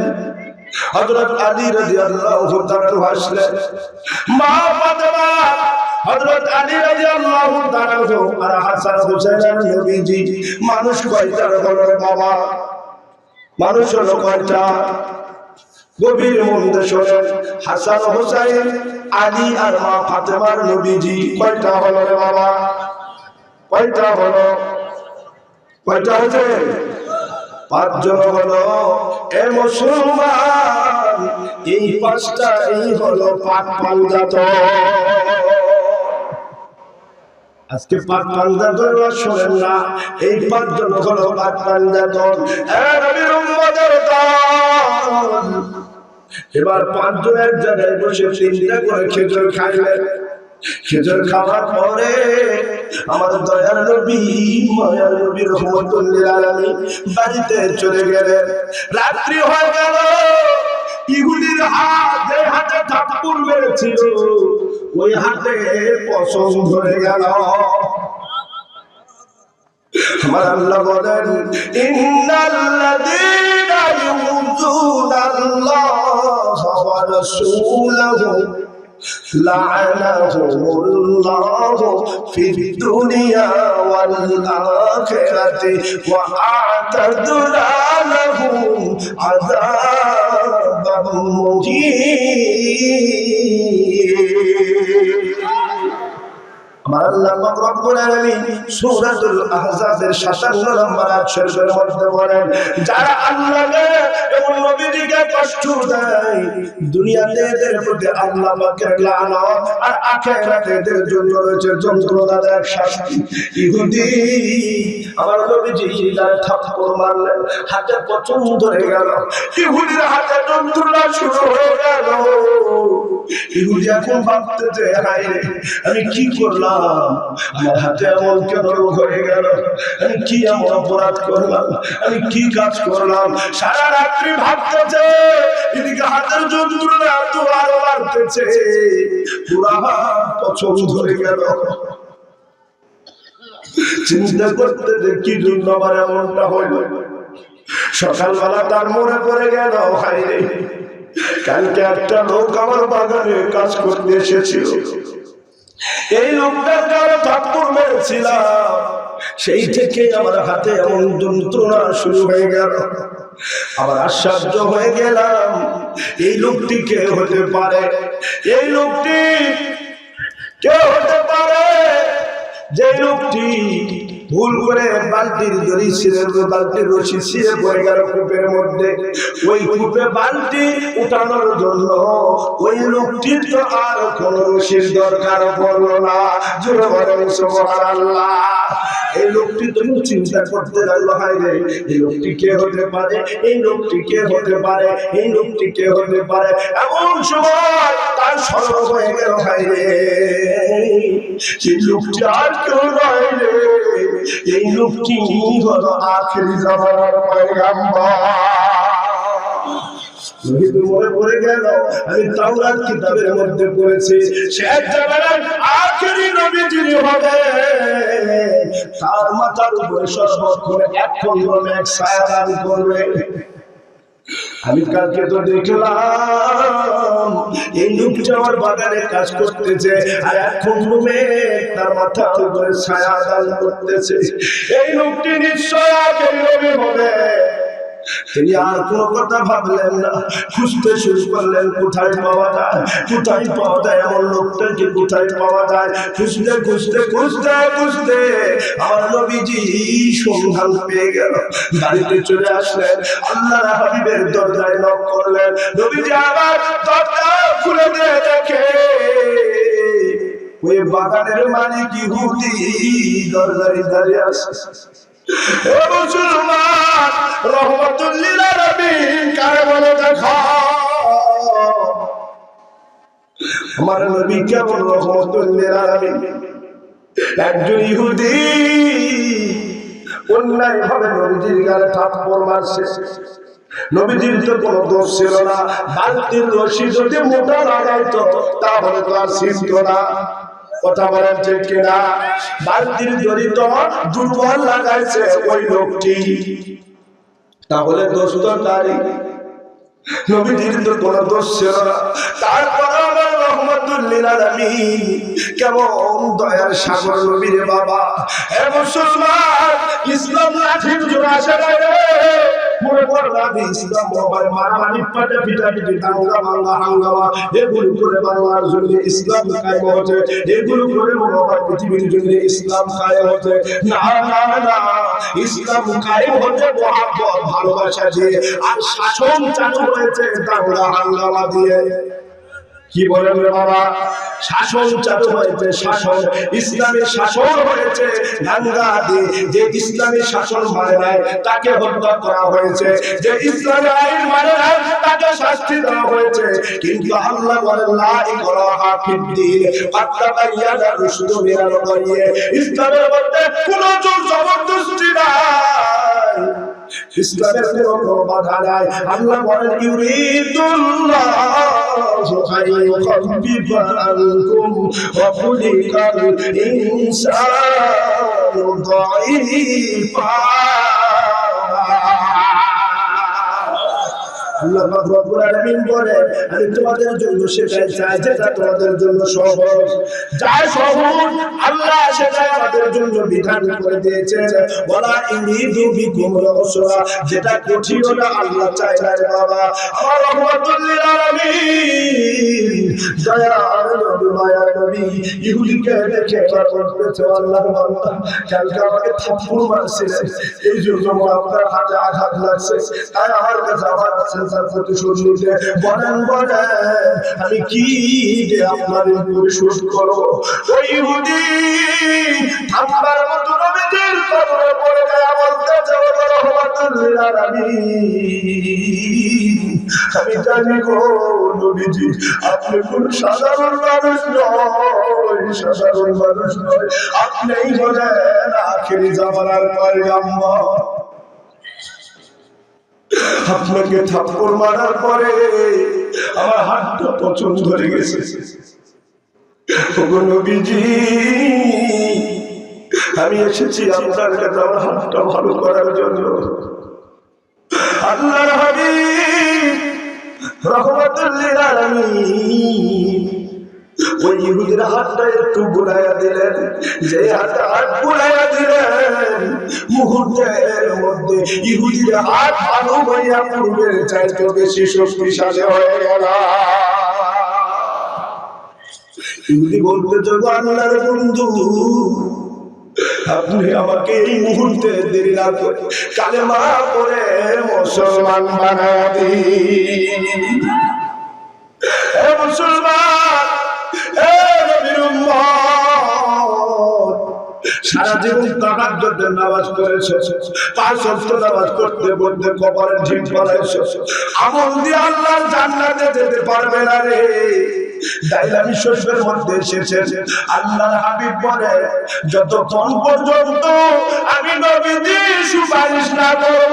হযরত আলী রাদিয়াল্লাহু তাআলা আসলেন। মা ফাতেমা হযরত আলী রাদিয়াল্লাহু তাআলা আর হাসান হুসাইনের নবীজি মানুষ কয়টা হলো বাবা? মানুষ হলো কয়টা? গভীর মনে শোনেন, হাসান হুসাইন, আলী আর মা ফাতেমার নবীজি কয়টা হলো রে বাবা? কয়টা হলো? কয়টা হয়েছে? 5 জন হলো। এ মুসলমান, এই 5টাই হলো পাক পাঞ্জাত। আজকে পাক পাঞ্জাত শোনেন না, এই 5 জন হলো পাক পাঞ্জাত। নবীর উম্মতের দল। এবার 5 জন এক জায়গায় বসে 3টা করে খেজুর খাইলেন। খেজুর খাওয়ার পরে আমার দয়ার নবী, মায়ার নবী রহমতুল লিল আলামিন বাড়িতে চলে গেলেন। রাত্রি হয়ে গেল। ইহুদির হাতে হাতে থাপ্পড় মেরেছিল, ওই হাতে পশম ধরে গেল। আমার আল্লাহ বলেন, ইন্নাল্লাযীনা ইউযুনাল্লাহা ওয়া রাসূলাহু লা'আনাহুমুল্লাহু ফিদ দুনিয়া ওয়াল আখিরাতি ওয়া আ'তাদনা লাহুম আযাবাম মুহীন। আমার আল্লাহ রব্বুল আলামিন সূরাতুল আহজাবের 57 নম্বর আয়াত শরীফের মধ্যে বলেন, যারা আল্লাহকে এবং নবীকে কষ্ট দেয়, দুনিয়াতে এদের প্রতি আল্লাহ পাকের লানত, আর আখিরাতে এদের জন্য রয়েছে যন্ত্রণাদায়ক শাস্তি। ইহুদি আমার নবীজি যারা থাপ্পড় মারলেন, হাতে পশম ধরে গেল। ইহুদির হাতে যন্ত্রণা শুরু হয়ে গেল। ইহুদি এখন ভাবতেছে, হায় রে, আমি কি করলাম? আমার হাতে এমন কেন হয়ে গেল? আমি কি এমন অপরাধ করলাম? আমি কি কাজ করলাম? সারা রাত্রি ভাবতেছে, এদিকে হাতের যন্ত্রণা এত আরো বাড়তেছে, পুরা হাত পছন্দ ধরে গেল। চিন্তা করতে কি জন্য আমার এমনটা হইল। সকালবেলা তার মনে পড়ে গেল, হায় রে, কালকে একটা লোক আমার বাগানে কাজ করতে এসেছিল, এই লোকটার কারো থাপ্পড় মেরেছিলাম, সেই থেকে আমার হাতে এমন যন্ত্রণা শুরু হয়ে গেল। আবার আশ্চর্য হয়ে গেলাম, এই লোকটি কে হতে পারে? এই লোকটি কে হতে পারে যে লোকটি ভুল করে বালতির দড়ি ছিঁড়ে, বালতির রশি ছিঁড়ে পড়ে গেল কূপের মধ্যে। ওই কূপে বালতি উঠানোর জন্য ওই লোকটির তো আর কোন রশির দরকার পড়লো না। জোরে বলেন সুবহানাল্লাহ। এই লোকটি তুমি চিন্তা করতে লাগলো, হায় রে, এই লোকটি কে হতে পারে? এই লোকটি কে হতে পারে? এই লোকটি কে হতে পারে? এমন সময় তার স্মরণ হয়ে গেল, হায় রে, সেই লোকটি আর কেউ নয় রে, এই লোকটি হলো আখিরি জামানার পয়গম্বর। মনে পড়ে গেল, আমি তাওরাত কিতাবের মধ্যে পড়েছি, শেষ জামানার আখিরি নবী যিনি হবে, তার মাথার উপরে সর্বক্ষণ এক খণ্ড মেঘ ছায়া দান করবে। আমি কালকে তো দেখলাম এই লোকটা আমার বাগানে কাজ করতেছে, আর এখন তার মাথার উপরে ছায়া দান করতেছে। এই লোকটি নিশ্চয় আখেরি নবী হবে। তিনি আর কোনো কথা ভাবলেন না, খুঁজতে শুরু করলেন, কোথায় পাওয়া যায়, কোথায় পাওয়া যায়, এমন লোকটাকে কোথায় পাওয়া যায়। খুঁজতে খুঁজতে খুঁজতে খুঁজতে আমার নবীজি সন্ধান পেয়ে গেল। বাড়িতে চলে আসলেন, আল্লাহর হাবিবের দরজায় নক করলেন। নবীজি আবার দরজা খুলে দিয়ে দেখে ওই বাগানের মালিক ইহুদি দরজায় দাঁড়িয়ে আছে। ও মুসলমান, রহমাতুল লিল আলামিন কারে বলে দেখা। আমার নবী কেমন রহমাতুল লিল আলামিন। একজন ইহুদি অন্যায় ভাবে নবীজির গায়ে থাপ্পড় মারছে। নবীজির তো কোনো দোষ ছিল না, বালতির রশি যদি মোটা লাগাইতো তাহলে তো আর ছিঁড়ত না। কথা বলেন ঠিক কিনা? বালতির দড়ি তো দুর্বল লাগাইছে ওই লোকটি, তাহলে দোষ তো তারই। নবীজির তো কোনো দোষ ছিল না, তারপর আমার রহমাতুল লিল আলামিন কেমন দয়ার সাগর নবীর বাবা। হে মুসলমান, ইসলাম লাঠির জোর আসে না রে। মনে কর না ইসলাম মোবাইল মারামারি পিটাপিটি দাঙ্গা মাঙ্গা হাঙ্গামা এগুলো করে বাংলার জন্য ইসলাম কায়েম হচ্ছে, এগুলো করে মোবাইল পৃথিবীর জন্য ইসলাম কায়েম হচ্ছে। না না না, ইসলাম কায়েম হচ্ছে মহব্বত ভালোবাসা দিয়ে, আর শাসন চালু হয়েছে দাঙ্গা হাঙ্গামা দিয়ে। কি বলেন রে বাবা? শাসন চালু হয়েছে, শাসন ইসলামের শাসন হয়েছে দাঙ্গা দিয়ে। যে ইসলামের শাসন মানে নাই তাকে হত্যা করা হয়েছে, যে ইসলামের আইন মানে নাই তাকে শাস্তি দেওয়া হয়েছে। কিন্তু আল্লাহ বলেন লা ইকরাহা ফিদ্দীন ক্বাদ তাবায়্যানা রুশদু মিনাল গায়্য। ইসলামের মধ্যে কোনো জোর জবরদস্তি নাই, ইসলামের কোনো বাধা নাই। আল্লাহ বলেন ইউরিদুল্লাহু আইয়ুখাফিফা আনকুম ওয়া খুলিকাল ইনসানু দাঈফা। আল্লাহ পাক রব্বুল আলামিন বলেন আমি তোমাদের জন্য সেটাই চাই যেটা তোমাদের জন্য সহজ। যা সহজ আল্লাহ সেটাই আমাদের জন্য বিধান করে দিয়েছেন। ওয়ালা ইউরিদু বিকুম রাসূলা, যেটা কঠিন ওটা আল্লাহ চায় না রে বাবা। আমার রহমাতুল লিল আলামিন দয়ার নবী মায়ার নবী ইহুদিকে দেখে বলতেছে আল্লাহর বান্দা কালকে আমাকে থাপ্পড় মারছিলেন, এই জন্য আপনার হাতে আঘাত লাগছে, তাই আমার কাছে আবার বলেন বলেন আমি কি যে আপনার পরিশোধ করব। ওই ইহুদি থাপ্পড়ের মতো নবীজির কবরে পড়ে গিয়ে বলতেছে রহমাতুল লিল আলামিন আমি জানি গো নবীজি আপনি কোন সাধারণ মানুষ নয়, সাধারণ মানুষ নয়, আপনিই হলেন আখিরি জামানার পয়গম্বর। আপনাকে থাপ্পড় মারার পরে আমার হাতটা পছন্দ ধরে গেছে। নবীজি আমি এসেছি আপনার কাছে আমার হাতটা ভালো করার জন্য। আল্লাহর হাবিব রহমাতুল লিল আলামিন ওই ইহুদির হাতটা একটু বুলাইয়া দিলেন, যে হাতে হাত বুলাইয়া দিলেন মুহূর্তের মধ্যে ইহুদির হাত ভালো হইয়া পূর্বের চাইতে বেশি শক্তিশালী হয়ে গেল। ইহুদি বলতে যাবো আল্লাহর বন্ধু আপনি আমাকে এই মুহূর্তে দেরি না করে কালেমা পড়ে মুসলমান বানায়া দিন। হে মুসলমান, হে নবীর উম্মত, সারা জীবন তাহাজ্জুদের নামাজ পড়েছো, 5 ওয়াক্ত নামাজ করতে করতে কবরে ঢিপ বানাইছো, আমল দিয়ে আল্লাহর জান্নাতে যেতে পারবে না রে। দাইলামি শরীফের মধ্যে এসেছে আল্লাহর হাবিব বলে যতক্ষণ পর্যন্ত আমি নবীজি সুপারিশ না করব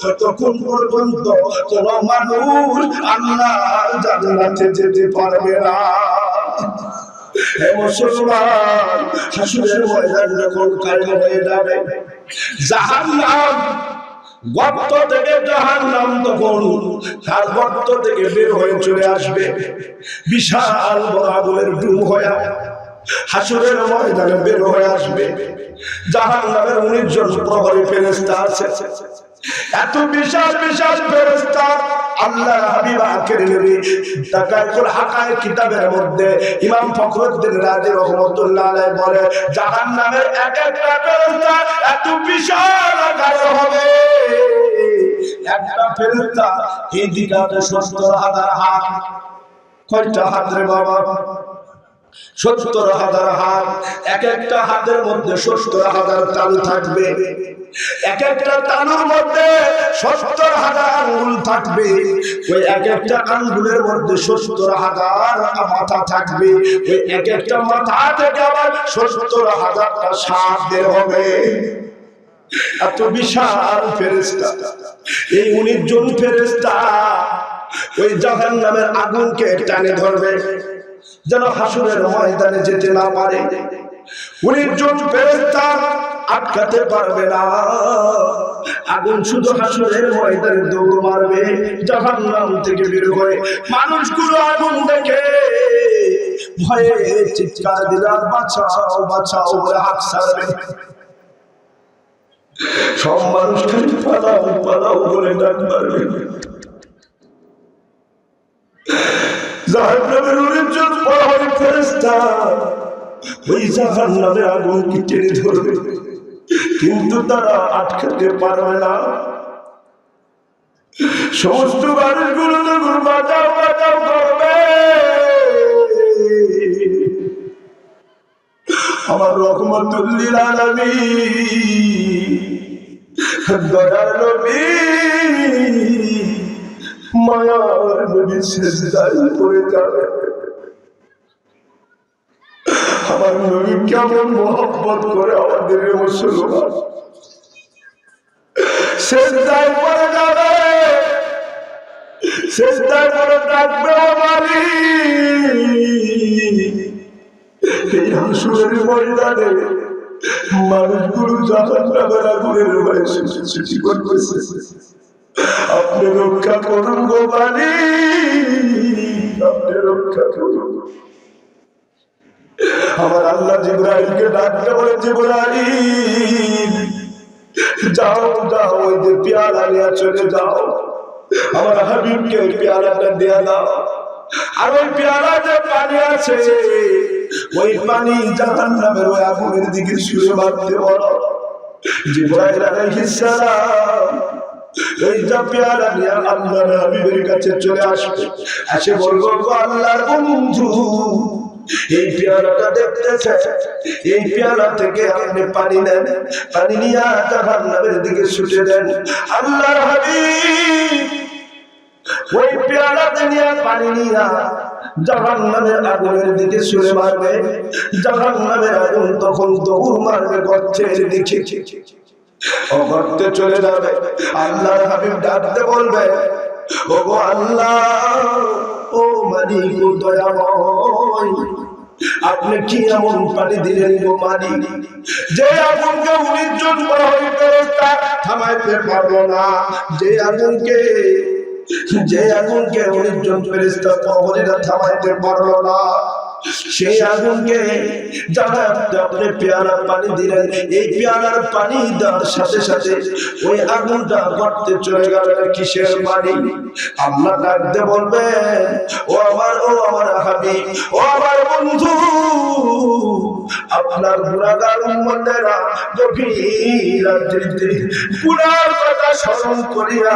ততক্ষণ পর্যন্ত কোন মানুষ আল্লাহর জান্নাতে যেতে পারবে না। হে মুসলমান, হাসরের ময়দান যখন কায়েম হয়ে যাবে, জাহান্নাম গর্ত থেকে জাহান্নাম তখন তার গর্ত থেকে বের হয়ে চলে আসবে বিশাল বড় আগুনের ডুম হয়ে হাসরের ময়দানে বের হয়ে আসবে। জাহান্নামের 19 জন প্রহরী ফেরেশতা আছে, এত বিশাল বিশাল ফেরেশতা। আল্লাহর হাবিব আখির নবী তাকাতুল হাকায়েক কিতাবের মধ্যে ইমাম ফখরুদ্দিন রাজি রাহমাতুল্লাহ আলাইহি বলে জাহান্নামের এক একটা ফেরেশতা এত বিশাল আকারের হবে, একটা ফেরেশতা এই দিকে 70,000 হাত। কয়টা হাত রে বাবা? 70,000 হাত, এক একটা হাতের মধ্যে 70,000 টান থাকবে, এক একটা টানের মধ্যে 70,000 আঙ্গুল থাকবে, ওই এক একটা আঙ্গুলের মধ্যে 70,000 মাথা থাকবে, ওই এক একটা মাথা থেকে আবার 70,000টা সাপ বের হবে। এত বিশাল ফেরেশতা, এই 19 জন ফেরেশতা ওই জাহান্নামের আগুনকে টানে ধরবে যেন হাসরের ময়দানে যেতে না পারে। 19 জন ফেরেশতা আটকাতে পারবে না। আগুন শুধু হাসরের ময়দানে দৌড় মারবে জাহান্নাম থেকে বের হয়ে। মানুষগুলো আগুন দেখে ভয়ে চিৎকার দিলে বাঁচাও বাঁচাও বলে হাত ছাড়বে। সব মানুষ খালি পালাও পালাও বলে ডাক মারবে। জাহান্নামের 19 জন পরোয়ারি ফেরেশতা ওই জাহান্নামের আগুনকে টেনে ধরবে, কিন্তু তারা আটকাতে পারবে না। সমস্ত মানুষগুলো তখন বাঁচাও বাঁচাও করবে। আমার রহমতুল লিল আলামিন দয়ার নবী মায়ার নবী সিজদায় পড়ে যাবে। আমার নবী কেমন মহব্বত করে আমাদের মুসলমান, সিজদায় পড়ে যাবে, সিজদায় পড়ে ডাকবে ও মালিক। এই হাসরের ময়দানে মানুষগুলো জাহান্নামের আগুনের ভয়ে ছুটি করতেছে, আপনি রক্ষা করুন গো মালিক, আপনি রক্ষা করুন। আমার আল্লাহ জিবরাইলকে ডাকতে বলে, জিবরাইল যাও যাও, ওই যে পেয়ালা নিয়ে চলে যাও, আমার হাবিবকে পেয়ালাটা দিয়ে দাও। আর ওই পেয়ালা যে পানি আছে ওই পানি জাহান্নামের ওই আগুনের দিকে ছুঁড়ে মারতে বলো। জিবরাইল আলাইহিস সালাম এই যে পেয়ালা নিয়ে আল্লাহর হাবিবের কাছে চলে আসবে, এসে বলবো গো আল্লাহর বন্ধু, এই পেয়ালাটা দেখতেছে, এই পেয়ালা থেকে আপনি পানি নেন, পানি নিয়ে জাহান্নামের দিকে ছুটে দেন। আল্লাহর হাবিব ওই পেয়ালাতে নিয়ে পানি নিয়ে জাহান্নামের আগুনের দিকে ছুঁড়ে মারবে। জাহান্নামের আগুন তখন দৌড় মারবে গর্তের দিকে, ও গর্তে চলে যাবে। আল্লাহর হাবিব ডাকতে বলবে, ওগো আল্লাহ, ও মালিক, ও দয়াময়, আপনি কি এমন পানি দিলেন গো মালিক, যে আগুনকে 19 জন পরোয়ারি ফেরেশতা থামাইতে পারলো না, যে আগুনকে 19 জন ফেরেশতা পরোয়ারিরা থামাইতে পারলো না, সেই আগুনকে জানাতে আপনি পেয়ালা পানি দিলেন। এই পেয়ালার পানি দেওয়ার সাথে সাথে ওই আগুনটা গর্তে চলে গেল। কিসের পানি? আল্লাহ ডাকতে বলবেন, ও আমার হাবিব, ও আমার বন্ধু, আপনার গুনাহগার উম্মতেরা গভীর রাত্রিতে গুনার কথা স্মরণ করিয়া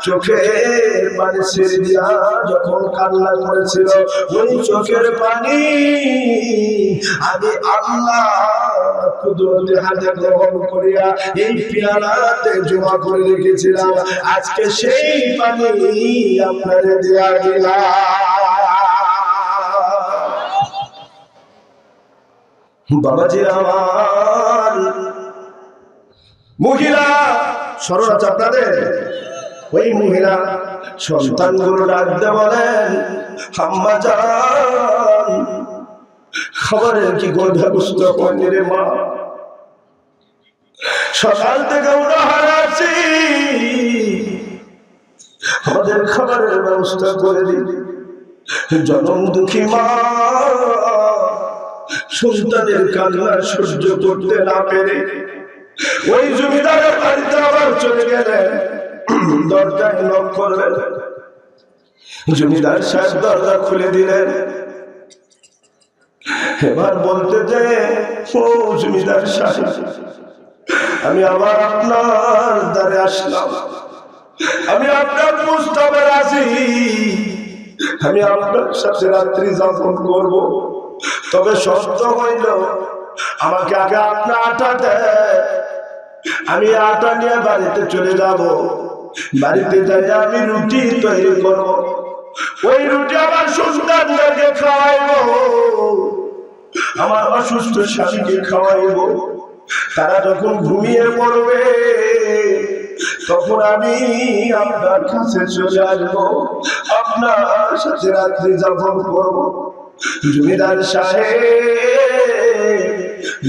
চোখের পানি ছেড়ে দিয়া যখন কান্না করেছিল, ওই চোখের পানি আমি আল্লাহ কুদরতের হাতে গ্রহণ করিয়া এই পেয়ালাতে জমা করে রেখেছিলাম। আজকে সেই পানি আপনাদের দেয়া দিলাম। বাবাজি আমার, মহিলা স্মরণ আছে আপনাদের? ওই মহিলা সন্তানগুলো ডাকতে বলেন, আম্মা জান, খাবারের কি কোনো ব্যবস্থা করেনি রে মা? সকাল থেকে আমরা হারাচ্ছি, আমাদের খাবারের ব্যবস্থা করে দিন। জনম দুঃখী মা সন্তানের কান্না সহ্য করতে না পেরে ওই জমিদারের বাড়িতে আবার চলে গেলেন। দরজায় নক করলেন, জমিদার সাহেব দরজা খুলে দিলেন। এবার বলতে যে, ও জমিদার সাহেব, আমি আবার আপনার দ্বারে আসলাম, আমি আপনার প্রস্তাবে রাজি, আমি আপনার সাথে রাত্রি যাপন করব। তবে শর্ত হইল আমাকে আগে আপনার আটা দেয়, আমি আটা নিয়ে বাড়িতে চলে যাব, বাড়িতে যাই আমি রুটি তৈরি করব, ওই রুটি আমার সন্তানদেরকে খাওয়াইব, আমার অসুস্থ স্বামীকে খাওয়াইব। তারা যখন ঘুমিয়ে পড়বে তখন আমি আপনার কাছে চলে আসবো, আপনার সাথে রাত্রি যাপন করবো। জমিদার সাহেব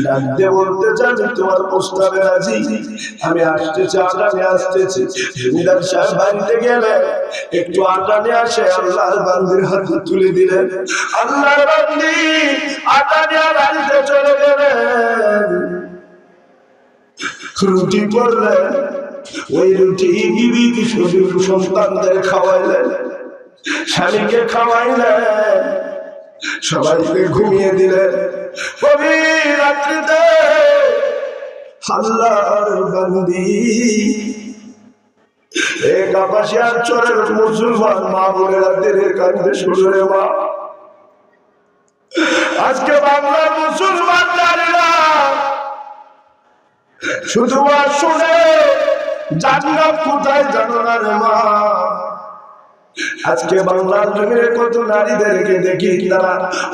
ডাকতে বলতে চান তোমার প্রস্তাবে রাজি, আমি আসতেছি, আটা নিয়ে আসতেছি। জমিদার সাহেব বাড়িতে গেলে একটু আটা নিয়ে আসে, আল্লাহর বান্দির হাতে তুলে দিলেন। আল্লাহর বান্দি আটা নিয়ে বাড়িতে চলে গেলেন, রুটি করলেন, ওই রুটি বিবি সন্তানদের খাওয়াইলেন, স্বামীকে খাওয়াইলেন, সবাইকে ঘুমিয়ে দিলেন। গভীর রাত্রিতে আল্লাহর বান্দি এক আকাশিয়ার চরের মুসলমান মা বোনেরা দিনের কান্দে শুনে, মা আজকে বাংলার মুসলমান নারীরা শুধু শুনে জান্নাত কোথায় জানো না রে মা। আজকে বাংলার জমিনে কত নারীদেরকে দেখি তারা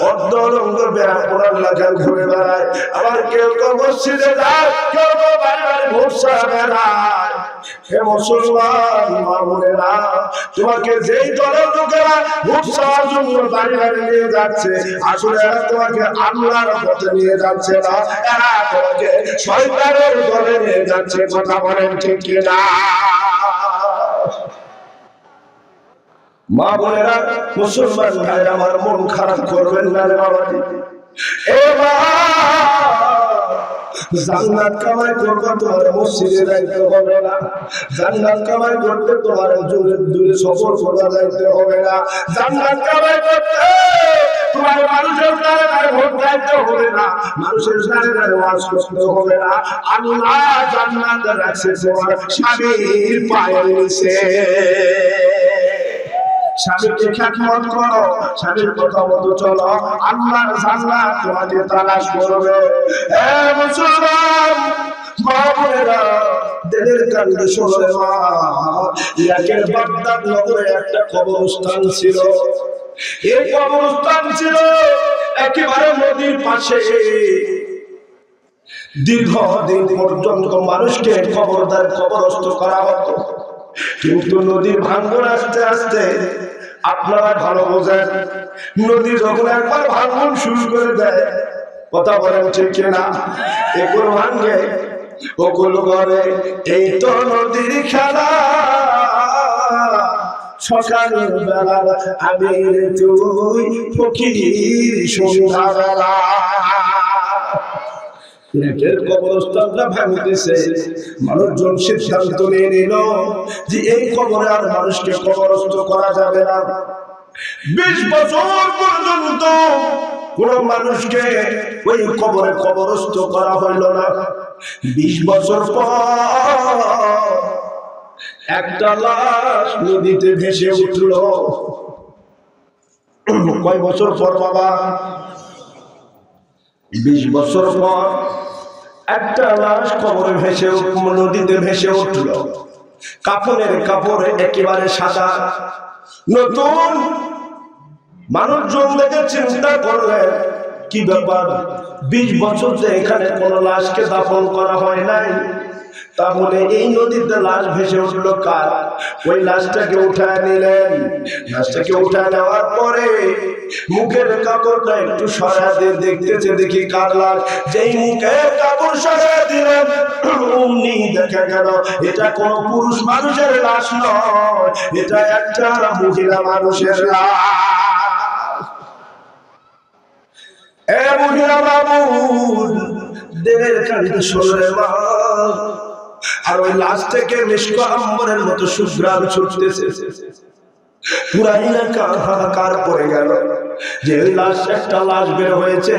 অর্ধরঙ্গ ব্যায়াম করার লাগান ঘুরে বেড়ায়, আবার কেউ কেউ মসজিদে যায়, কেউ কেউ বাড়ি বাড়ি ভোরসা বেড়ায়। হে মুসলমান মা বোনেরা, তোমাকে যেই দলের লোকেরা ভোরসার জন্য বাড়ি বাড়ি নিয়ে যাচ্ছে, আসলে এরা তোমাকে আল্লাহর পথে নিয়ে যাচ্ছে না, এরা তোমাকে শয়তানের দলে নিয়ে যাচ্ছে। কথা বলেন ঠিক কিনা? মা বোনেরা, মুসলমান ভাই আমার, মন খারাপ করবেন না রে বাবাজি। এ মা, জান্নাত কামাই করবে তোমার মসজিদে যাইতে হবে না, জান্নাত কামাই করতে তোমার দূরে সফর করা যাইতে হবে না, জান্নাত কামাই করতে তোমার মানুষের দ্বারে দ্বারে ভোট যাইতে হবে না, মানুষের দ্বারে দ্বারে ওয়াজ করতে হবে না। আল্লাহ জান্নাত রাখছে তোমার স্বামীর পায়ের নিচে। স্বামীকে খ্যাতমত করো, স্বামীর কথা মতো চলো, আল্লাহর জান্নাত তোমাকে তালাশ করবে। হে মুসলমান মা বোনেরা, দিলের কান্দে শোনে মা, ইরাকের বাগদাদ নগরে একটা কবরস্থান ছিল। এই কবরস্থান ছিল একেবারে নদীর পাশে। দীর্ঘদিন পর্যন্ত মানুষকে কবরস্থ করা হতো, কিন্তু নদীর ভাঙন আস্তে আস্তে, আপনারা ভালো বোঝেন, নদী যখন একবার ভাঙন শুরু করে দেয়, কথা বলেন ঠিক কিনা, এগুলো ভাঙে ওগুলো করে। এই তো নদীর খেলা, সকালের বেলা আমি তুই ফকির সন্ধ্যাবেলা। কবরস্থানটা ভাঙতেছে, মানুষজন সিদ্ধান্ত নিয়ে নিল যে এই কবরে আর মানুষকে কবরস্থ করা যাবে না। 20 বছর পর্যন্ত কোন মানুষকে ওই কবরে কবরস্থ করা হইল না। 20 বছর পর একটা লাশ নদীতে ভেসে উঠল। কয় বছর পর বাবা? 20 বছর পর একটা লাশ কবরে ভেসে নদীতে ভেসে উঠল। কাফনের কাপড়ে একেবারে সাদা, নতুন। মানুষজন দেখে চিন্তা করলেন কি ব্যাপার, 20 বছর যে এখানে কোন লাশকে দাফন করা হয় নাই, তাহলে এই নদীতে লাশ ভেসে উঠলো কার? ওই লাশটাকে উঠায় নিলেন। লাশটাকে উঠায় নেওয়ার পরে মুখের কাপড়টা একটু সরায় দিয়ে দেখতেছে, দেখি কার লাশ। যেই মুখের কাপড় সরায় দিলেন, অমনি দেখা গেল এটা কোন পুরুষ মানুষের লাশ নয়, এটা একটা মহিলা মানুষের লাশ। এ মহিলা বাবু, দেহের কান্দে শোনে মা, আর ওই লাশ থেকে মিশক আম্বরের মতো সুঘ্রাণ ছুটতেছে। পুরা এলাকা হাহাকার পড়ে গেল যে ওই লাশ, একটা লাশ বের হয়েছে,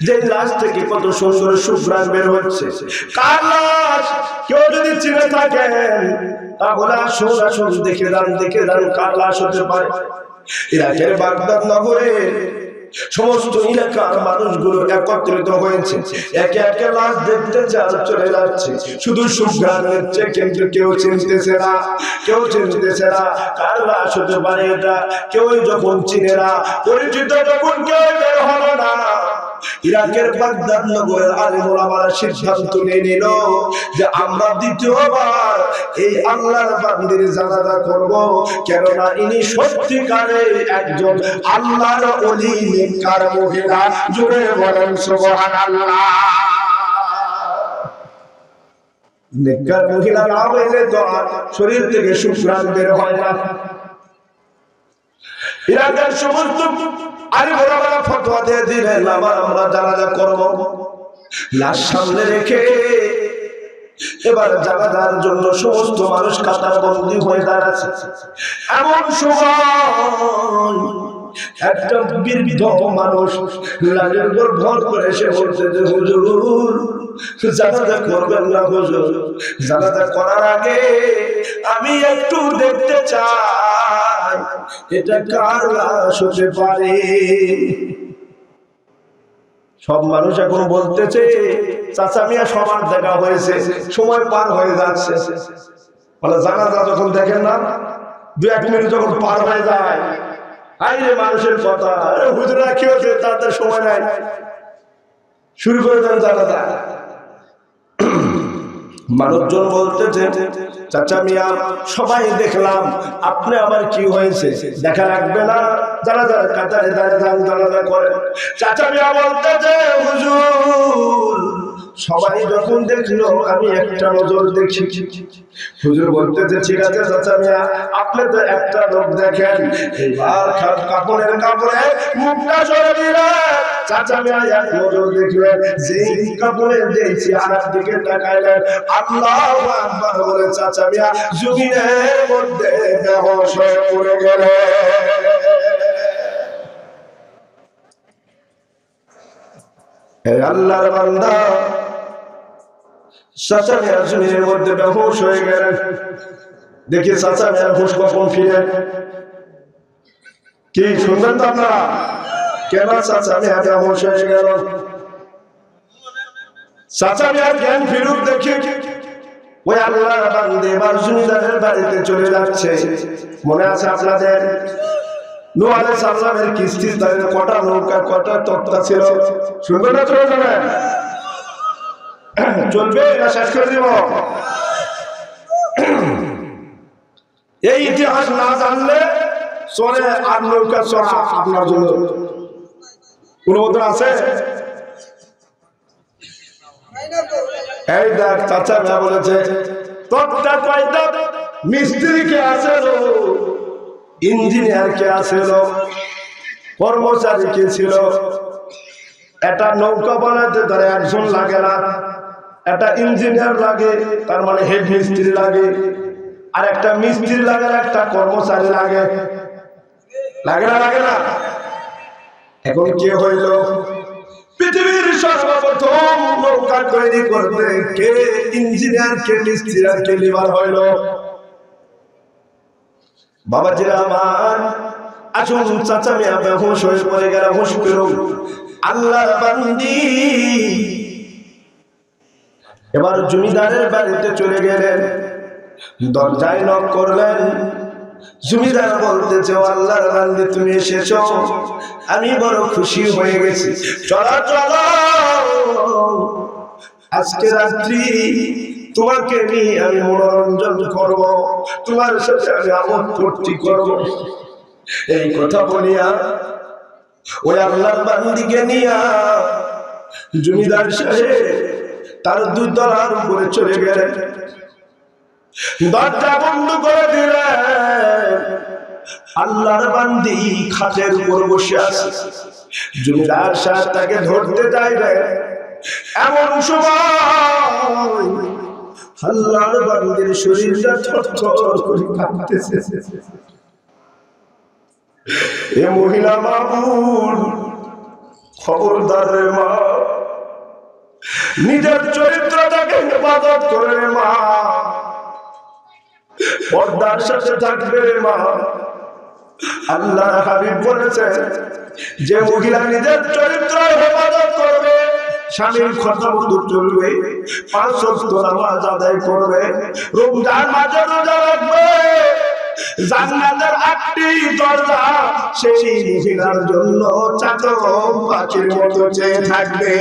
যে লাশ থেকে কত সুন্দর সুঘ্রাণ বের হচ্ছে। কার লাশ? কেউ যদি চিনে থাকেন তাহলে আসুন আসুন দেখে যান, দেখে যান কার লাশ হতে পারে। ইরাকের বাগদাদ নগরে সমস্ত এলাকার মানুষগুলো একত্রিত হয়েছে, একে একে লাশ দেখতে চলে যাচ্ছে, শুধু সুঘ্রাণ নিচ্ছে, কিন্তু কেউ চিনতেছে না, কেউ চিনতেছে না কার লাশ হতে পারে এটা, কেউ যখন চিনে না, পরিচিত যখন কেউ বের হলো না, ইরাকের বাগদাদ নগরের আলেম ওলামারা সিদ্ধান্ত নিয়ে নিল যে আমরা দ্বিতীয়বার এই আল্লাহর বান্দির জানাজা করব, কেননা ইনি সত্যিকারে একজন আল্লাহর ওলি, নেককার মহিলা। জোরে বলেন সুবহানাল্লাহ। নেককার মহিলা না হইলে তো শরীর থেকে সুঘ্রাণ বের হয় না। ইরাকের সমস্ত আলেম ওলামারা ফতোয়া দিয়ে দিলেন আবার আমরা জানাজা করব। লাশ সামনে রেখে এবার জানাজার জন্য সমস্ত মানুষ কাতার বন্দী হয়ে দাঁড়াচ্ছে। এমন সময় একটা বৃদ্ধ মানুষ লাশের উপর ভর করে এসে বলছে যে হুজুর, জানাজা করবেন না হুজুর, জানাজা করার আগে আমি একটু দেখতে চাই এটা কার লাশ হতে পারে। সব মানুষ এখন বলতেছে চাচা মিয়া সবার দেখা হয়েছে, সময় পার হয়ে যাচ্ছে। বলে জানাজা যখন দেখেন না, 2-1 মিনিট যখন পার হয়ে যায়, আইরে মানুষের কথা, হুজুরা কি হচ্ছে, তাদের সময় নাই, শুরু করে দেন জানাজা। মানুষজন বলতেছে চাচা মিয়া সবাই দেখলাম, আপনি আবার কি হয়েছে, দেখা রাখবে না, জানাজার কাতারে দাঁড়িয়ে যান, জানাজা করে। চাচা মিয়া বলতেছে হুজুর সবাই যখন দেখলো আমি একটা নজর দেখি। হুজুর বলতেছে ঠিক আছে চাচা মিয়া, আপনি তো একটা লোক দেখেন, এবার কাপড়ে মুখটা সরে দিলেন। চাচা মিয়া এক নজর দেখলেন, যে কাপড়ে দেখছি আর দিকে তাকাইলেন, আল্লাহু আকবার বলে চাচা মিয়া জমিনের মধ্যে বেহুশ হয়ে পড়ে গেলেন। হে আল্লাহর বান্দা, চাচা মিয়া জমিনের মধ্যে বেহুশ হয়ে গেলেন। দেখি চাচা মিয়া হুশ কখন ফিরে, কি শুনবেন তো আপনারা? কেন চাচা মিয়া বেহুশ হয়ে গেল? চাচা মিয়ার জ্ঞান ফিরুক দেখি ওই আল্লাহর বান্দা এবার জমিদারের বাড়িতে চলে যাচ্ছে। মনে আছে আপনাদের নূহ আলাইহিস সালামের কিস্তির দাঁড়িয়ে কটা নৌকা, কটা তক্তা ছিল? শুনবেন না চলে যাবেন? চলবে না শেষ করে দিব? এই ইতিহাস না জানলে চলে আর নৌকা চড়া আপনার জন্য অনুমোদন আছে? এই দেখ চাচা মিয়া বলেছে তক্তা কয়টা, মিস্ত্রি কে আছে, ইঞ্জিনিয়ার কে আছে, কর্মচারী কে ছিল। একটা নৌকা বানাতে ধরে একজন লাগে না, একটা ইঞ্জিনিয়ার লাগে, তার মানে হেড মিস্ত্রি লাগে, আর একটা মিস্ত্রি লাগে, একটা কর্মচারী লাগে, লাগে না? লাগে না? এখন কে হইল পৃথিবীর সর্বপ্রথম নৌকা তৈরি করতে? কে ইঞ্জিনিয়ার, কে মিস্ত্রি, আর কে লিভার হইল? বাবাজিরা আমার, আসুন চাচা মিয়া বেহুশ হয়ে পড়ে গেল। হুশ ফিরুন আল্লাহর বান্দি। এবার জমিদারের বাড়িতে চলে গেলেন, দরজায় নক করলেন। জমিদার বলতেছে ও আল্লাহর বান্দি তুমি এসেছো, আমি বড় খুশি হয়ে গেছি, চলো চলো আজকে রাত্রি তোমাকে নিয়ে আমি মনোরঞ্জন করব, তোমার সাথে আমি আমোদ ফুর্তি করব। এই কথা বলিয়া ওই আল্লাহর বান্দিকে নিয়া জমিদার সাহেব তার 2 তলার উপরে চলে গেলেন, দরজা বন্ধ করে দিলেন। আল্লাহর বান্দি খাটের উপর বসে আছে, জমিদার সাহেব তাকে ধরতে চাইবে। এমন সময় আল্লাহর বান্দির শরীরটা থরথর করে কাঁপতেছে। এ মহিলা মাবুল, খবরদার রে মা, নিজের চরিত্রটাকে হেফাজত করে রে মা, পর্দার সাথে থাকবে রে মা। আল্লাহর হাবিব বলেছে যে মহিলা নিজের চরিত্র হেফাজত করবে, স্বামীর কথা মতো চলবে, 5 ওয়াক্ত নামাজ আদায় করবে, রমজান মাসে রোজা রাখবে, জান্নাতের 8টি দরজা সেই মহিলার জন্য চাতক পাখির মতো চেয়ে থাকবে।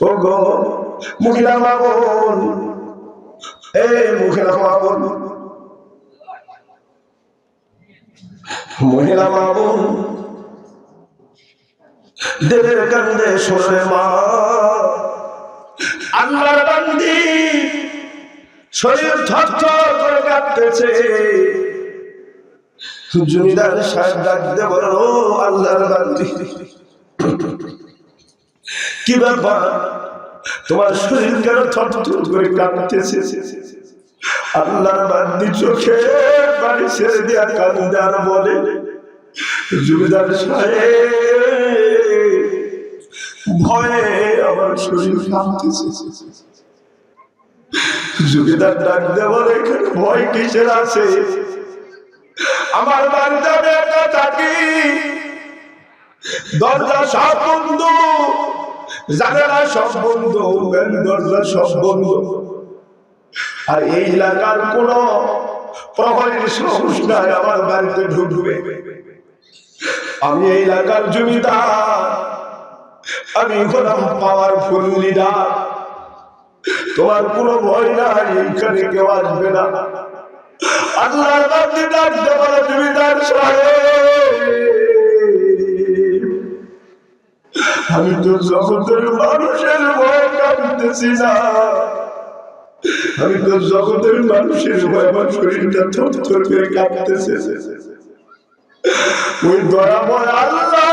ওগো মহিলা মা বোন, মহিলা মা বোন, মহিলা মা বোন, দেবের কান্দে শোনে মা, আল্লাহর বান্দি শরীর থরথর করে কাঁপতেছে। জমিদার সাহেব ডাকতে বলো, আল্লাহর বান্দি কি ব্যাপার, তোমার শরীর কেন থরথর করে কাঁপতেছে? আল্লাহর বান্দি চোখে পানি ছেড়ে দিয়া কান্দে আর বলে, জমিদার সাহেব ভয়ে আমার শরীর কাঁপতেছে। জমিদার ডাকতে বলে, এখানে ভয় কিসের আছে? আমার বাড়িতে আমি একা থাকি, দরজা সব বন্ধ, জানালা সব বন্ধ, মেন দরজা সব বন্ধ, আর এই এলাকার কোন প্রহরীর সাহস নাই আমার বাড়িতে ঢুকবে। আমি এই এলাকার জমিদার, আমি হলাম পাওয়ারফুল লিডার, তোমার কোনো ভয় নাই, এখানে কেউ আসবে না। আল্লাহর বান্দি ডাকতে বলে, জমিদার সাহেব আমি তো জগতের মানুষের ভয় কাঁদতেছি না, আমি তো জগতের মানুষের ভয়, আমার শরীরটা থরথর করে কাঁপতেছে। ওই দয়াময় আল্লাহ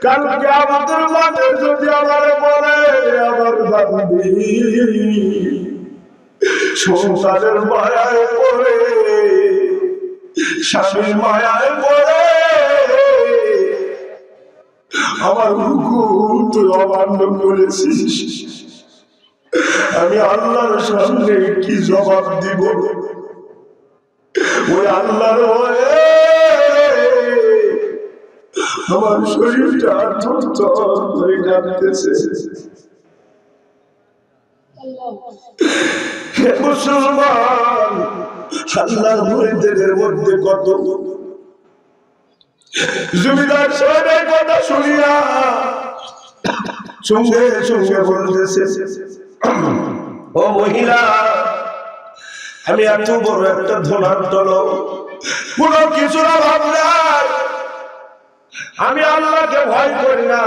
কালকে আমাদের মাঝে যদি আমার বলে, আমার বান্দি সংসারের মায়ায় পড়ে, স্বামীর মায়ায় পড়ে আমার হুকুম তুই অমান্য করেছিস, আমি আল্লাহর সামনে কি জবাব দিব? ওই আল্লাহর ভয়ে আমার শরীরটা থরথর করে কাঁপতেছে। হে মুসলমান, আল্লাহর মুরিদদের মধ্যে কত জমিদার সাহেবের কথা শুনিয়া সঙ্গে সঙ্গে বলতেছে, ও মহিলা, আমি এত বড় একটা ধনাঢ্য লোক, কোন কিছুর অভাব নাই, আমি আল্লাহকে ভয় করি না,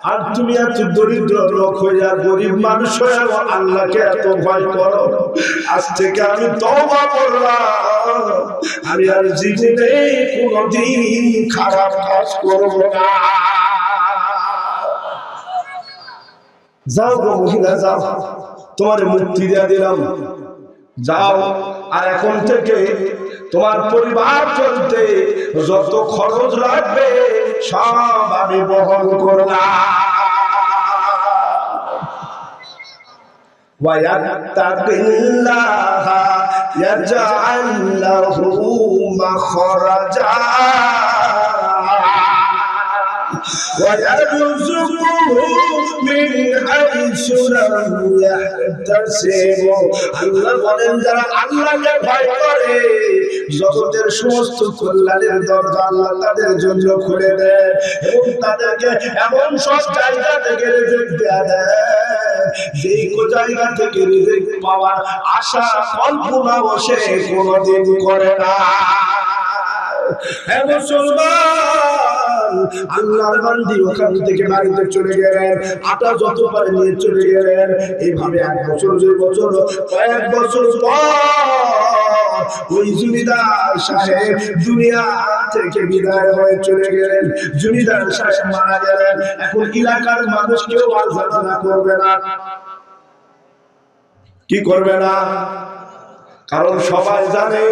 আর তুমি এত দরিদ্র লোক হইয়া, গরিব মানুষ হইয়া আল্লাহকে এত ভয় করো। আজ থেকে আমি তওবা করলাম, আমি আর জীবনে কোনদিন খারাপ কাজ করব না। যাও গো মহিলা, যাও, তোমার মুক্তি দিয়ে দিলাম, যাও। আর এখন থেকে তোমার পরিবার চলতে যত খরচ লাগবে সব আমি বহন করলাম। ওয়ায়াত্তাকিল্লাহা ইয়াজআল লাহু মাখরাজা ওয়ায়ারযুকুহু মিন হাইসু লাম ইয়াহতাসিব। আল্লাহ বলেন, যারা আল্লাহকে ভয় করে জগতের সমস্ত কল্যাণের দরজা আল্লাহ তাদের জন্য খুলে দেয়, এবং তাদেরকে এমন সব জায়গা থেকে রিজিক দেয়া দেয় যেই জায়গা থেকে রিজিক পাওয়ার আশা কল্পনা বসে কোনোদিন করে না। হে মুসলমান, আল্লাহর বান্দি ওখান থেকে বাড়িতে চলে গেলেন, আটা যত পারে নিয়ে চলে গেলেন। এইভাবে 1 বছর 2 বছর, কয়েক বছর পর ওই জমিদার সাহেব দুনিয়া থেকে বিদায় হয়ে চলে গেলেন। জমিদার সাহেব মারা গেলেন। এখন এলাকার মানুষ কেউ আলোচনা করবে না। কি করবে না? কারণ সবাই জানে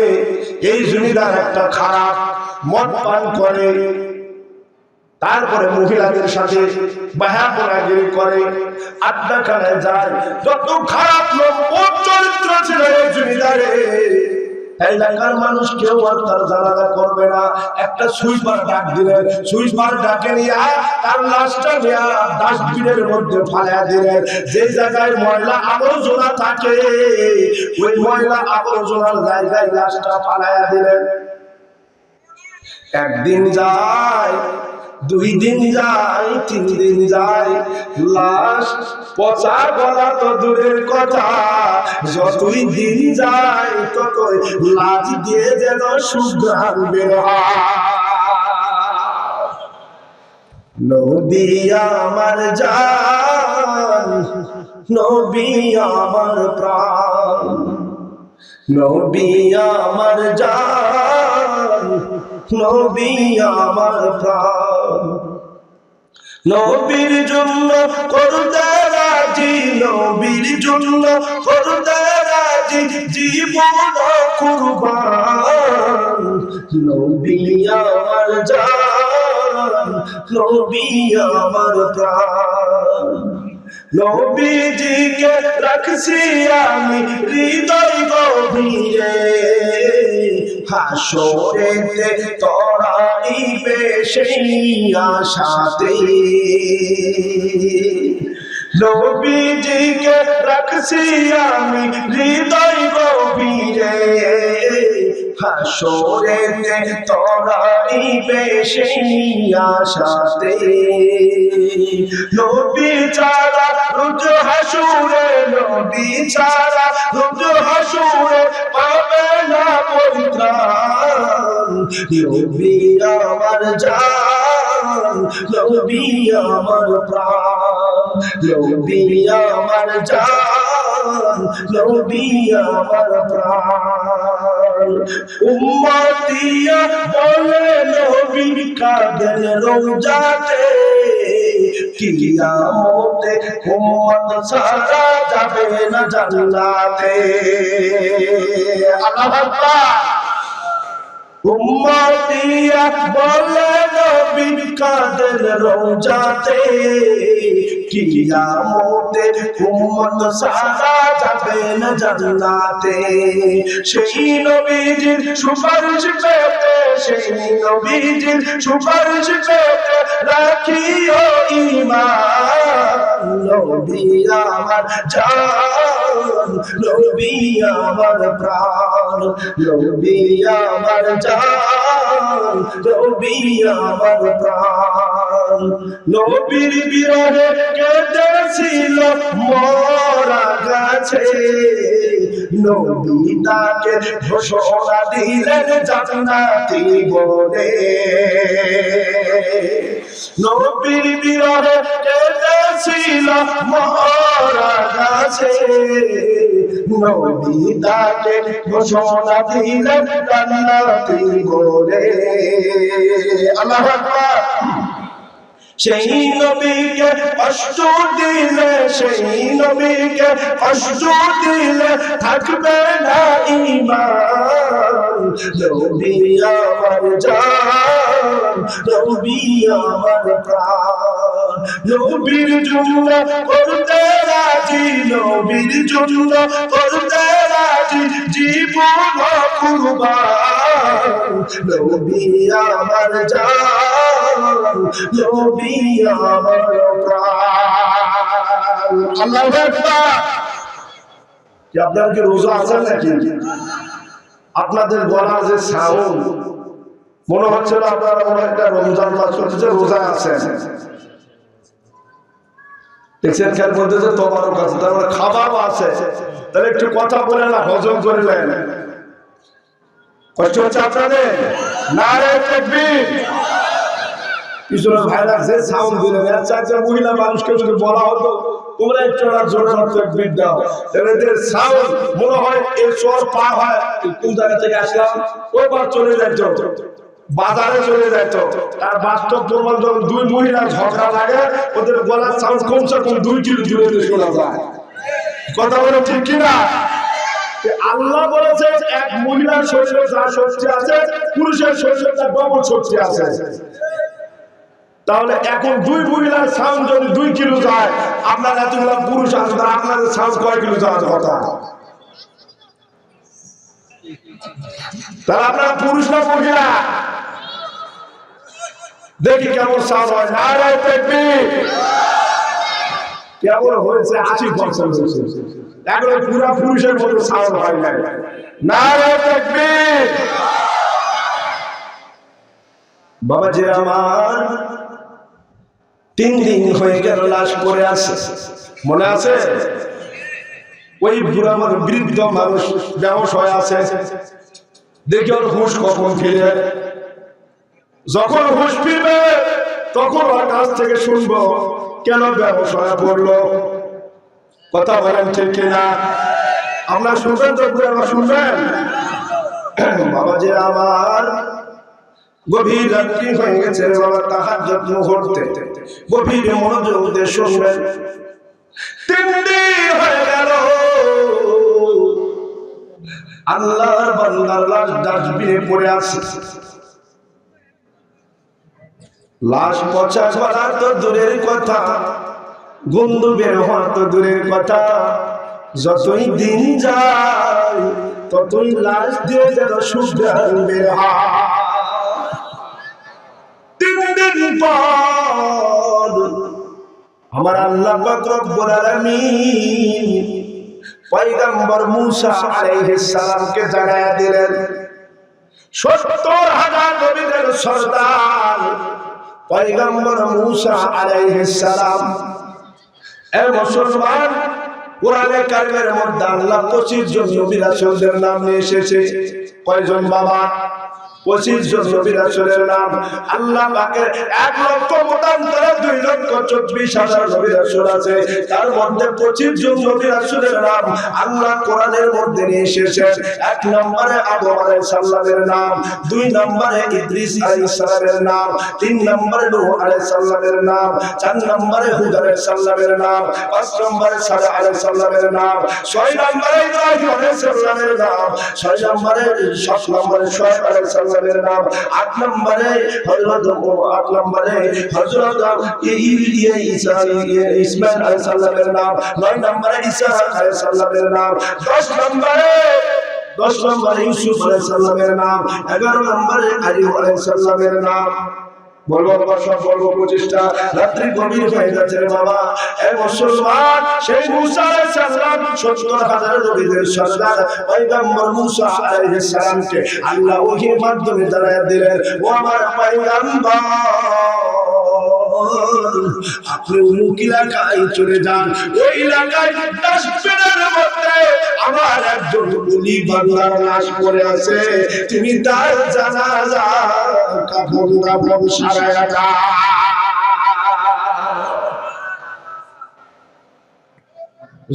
এই জমিদার একটা খারাপ, মদ পান করে, তারপরে মহিলাদের সাথে বাহাপনাগিরি করে, আড্ডাখানায় যায়। যত খারাপ লোক চরিত্র ছিল এই জমিদারে, এলাকার মানুষ কেউ আর তার জানাজা করবে না। একটা সুইপার ডাক দিলেন, সুইপার ডাকে নিয়ে তার লাশটা নিয়ে ডাস্টবিনের মধ্যে ফালা দিলেন। যে জায়গায় ময়লা আবর্জনা থাকে ওই ময়লা আবর্জনার জায়গায় লাশটা ফালাইয়া দিলেন। একদিন যায়, 2 দিন যায়, 3 দিন যায়, লাশ পচা গলা তো দূরের কথা, যতই দিন যায় ততই লাশ দিয়ে যেন সুঘ্রাণ বের হয়। নবী আমার জান, নবী আমার প্রাণ, নবী আমার জান, নবী আমার প্রাণ। নবীর জন্য করতে রাজি, নবীর জন্য করতে রাজি, জীবন কুরবান। নবী আমার জান, নবী আমার প্রাণ। নবীজিকে রাখছি আমি হৃদয় গভীরে, হাসরেতে তরাইবে সেই আশাতে। নবীজিকে রাখছি আমি হৃদয় গভীরে, হাসরেতে তরাইবে সেই আশাতে। নবী ছাড়া রোজ হাসুরে, নবী ছাড়া রোজ হাসুরে পাবে না পরিত্রাণ। নবী আমার জান, নবী আমার প্রাণ, নবী আমার জান, নবী আমার প্রাণ। উম্মতিয়া বলে নবী কাঁদেন রোজাতে, কিয়ামতে উম্মত সারা যাবে না জান্নাতে। আল্লাহু আকবার। উম্মতিয়া বলে নবী কাঁদেন রোজাতে, কিয়ামতে উম্মত সারা যাবে না জান্নাতে। সেই নবীজির সুপারিশ পেতে, সেই নবীজির সুপারিশ পেতে রাখিও ঈমান। নবী আমার জান, নবী আমার প্রাণ, নবী আমার জান, নবী আমার প্রাণ। নবীর বিরহে কেঁদেছিল মরা গাছে, নবী তাকে ঘোষণা দিলেন জান্নাতি বলে। নবীর বিরহে কেঁদেছিল মরা গাছে, নবী তাকে ঘোষণা দিলেন জান্নাতি বলে। আল্লাহু আকবার। সেই নবীকে কষ্ট দিলে, সেই নবীকে কষ্ট দিলে থাকবে না ঈমান। নবী আমার জান, নবী আমার প্রাণ। নবীর জন্য করতে রাজি, নবীর জন্য করতে রাজি, জীবন কুরবান। নবী আমার জান, নবী আমার প্রাণ। আল্লাহু আকবার। কি আপনার কি রোজা আছে নাকি? আপনাদের গলা যে সাউন্ড, মনে হচ্ছে না আপনারা মনে একটা রমজান মাস চলছে, রোজা আছে। দেখছেন খেয়াল করতেছে তোমারও কাছে, তার মানে খাবারও আছে। তাহলে একটু কথা বলে না, হজম করে নেন। কষ্ট হচ্ছে আপনাদের? নারে তাকবীর। পিছনে ভাইরা যে সাউন্ড দিলেন, এর চাইতে মহিলা মানুষকে যদি বলা হতো তোমরা একটু জোরে তাকবীর দাও, এদের সাউন্ড মনে হয় এই চর পার হয় কোন জায়গা থেকে আসলাম ওই বার চলে যাইতো, বাজারে চলে যাইতো। তার বাস্তব প্রমাণ যখন 2 মহিলা ঝগড়া লাগে, ওদের গলার সাউন্ড কমসে কম 2 কিলো দূরে শোনা যায়। কথা বলে ঠিক কিনা? আল্লাহ বলেছে এক মহিলার শরীরে যা শক্তি আছে পুরুষের শরীরে তার ডবল শক্তি আছে। তাহলে এখন 2 মহিলার সাউন্ড যদি 2 কিলো যায়, আপনার এতগুলা পুরুষ আছে, আপনাদের সাউন্ড কয় কিলো যাওয়ার কথা? তাহলে আপনারা পুরুষ না মহিলা? দেখি কেমন সাউন্ড হয়। নারায়ে তাকবীর। কেমন হয়েছে? 80% হয়েছে। এখন পুরা পুরুষের মতো সাউন্ড হয় না। নারায়ে তাকবীর। বাবাজি আমার, 3 দিন হয়ে গেল লাশ পড়ে আছে, মনে আছে? ওই বুড়া মানুষ, বৃদ্ধ মানুষ বেহুশ হয়ে আছে। দেখি ওর হুঁশ কখন ফিরে। যখন হুঁশ ফিরবে তখন ওর কাছ থেকে শুনবো কেন বেহুশ হয়ে পড়লো। কথা বলেন ঠিক কিনা? আমরা শুনবেন তো? বুড়া শুনবেন? বাবাজি আমার, গভীর রাত্রি হয়ে গেছে বাবা, তাহাজ্জুদ মুহূর্তে গভীর মনোযোগ দিয়ে শুনবেন। 3 দিন হয়ে গেল আল্লাহর বান্দার লাশ ডাস্টবিনে পড়ে আছে। লাশ পচা করা তো দূরের কথা, গন্ধ বের হওয়া তো দূরের কথা, যতই দিন যায় ততই লাশ দিয়ে যেন সুঘ্রাণ বের হয়। 3 দিন পর আমার আল্লাহ পাক রব্বুল আলামিন পয়গম্বর মূসা আলাইহিস সালামকে জানায়া দিলেন, 70,000 নবীদের সরদার পয়গম্বর মূসা আলাইহিস সালাম। এ মুসলমান, কোরআনে কারিমের মধ্যে আল্লাহ 25 জন নবী রাসূলদের নাম নিয়ে এসেছে। কয়জন বাবা? 25 জন নবী রাসূলের নাম। আল্লাহ পাকের 1 লক্ষ মতান্তরে 2,24,000 নবী রাসূল আছে, তার মধ্যে 25 জন নবী রাসূলের নাম আল্লাহ কোরআনের মধ্যে নিয়ে এসেছেন। 1 নম্বরে আদম আলাইহিস সালামের নাম, 2 নম্বরে ইদ্রিস আলাইহিস সালামের নাম, 3 নম্বরে নূহ আলাইহিস সালামের নাম, 4 নম্বরে হুদ আলাইহিস সালামের নাম, 5 নম্বরে সালেহ আলাইহিস সালামের নাম, 6 নম্বরে ইব্রাহিম আলাইহিস সালামের নাম, 6 নম্বরে 7 নম্বরে শুআয়ব আলাইহিস সালামের নাম, 8 নম্বরে হযরত ইসমাঈল আলাইহিস সালামের নাম, 9 নম্বরে ঈসা আলাইহিস সালামের নাম, 10 নম্বরে ইউসুফ আলাইহিস সালামের নাম, 11 নম্বরে আইয়ুব আলাইহিস সালামের নাম। বলবো সব বলবো 25টা। রাত্রি গভীর হয়ে যাচ্ছে রে বাবা। এ মুসলমান, সেই মূসা আলাইহিস সালাম 70,000 নবীদের সরদার পয়গম্বর মূসা আলাইহিস সালামকে আল্লাহ ওহীর মাধ্যমে জানায়া দিলেন, ও আমার পয়গম্বর, আপনি অমুক এলাকায় চলে যান, ওই এলাকায় ডাস্টবিনের মধ্যে আমার একজন ওলি বান্দার লাশ পড়ে আছে, তুমি তার জানাজা কাফন দাফন সারায়া দাও।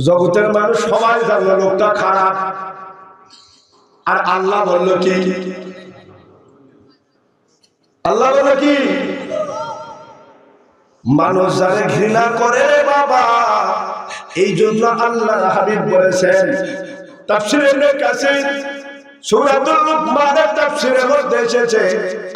জগতের মানুষ সবাই জানলো লোকটা খারাপ, আর আল্লাহ বলল কি? আল্লাহ বলল কি? মানুষ যারে ঘৃণা করে বাবা, এই জন্য আল্লাহর হাবিব বলেছেন, তাফসীরে ইবনে কাসির সূরাতুল লুকমানের তাফসীরের মধ্যে এসেছে,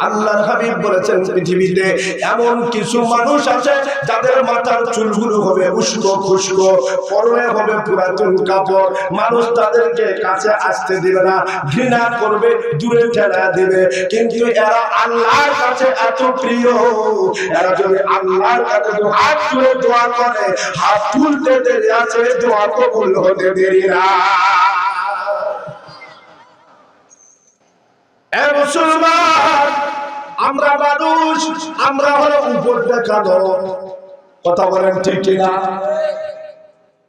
আল্লাহর হাবিব বলেছেন, পৃথিবীতে এমন কিছু মানুষ আছে যাদের মাথার চুলগুলো হবে উস্কো খুস্কো, পরনে হবে পুরাতন কাপড়, মানুষ তাদেরকে কাছে আসতে দিবে না, ঘৃণা করবে, দূরে ঠেলা দিবে, কিন্তু এরা আল্লাহর কাছে এত প্রিয়, এরা যদি আল্লাহর কাছে হাত তুলে দোয়া করে, হাত তুলতে দেরি আছে, দোয়া কবুল হতে দেরি না। এ মুসলমান, আমরা মানুষ, আমরা হলো উপর দেখানো। কথা বলেন ঠিক কিনা?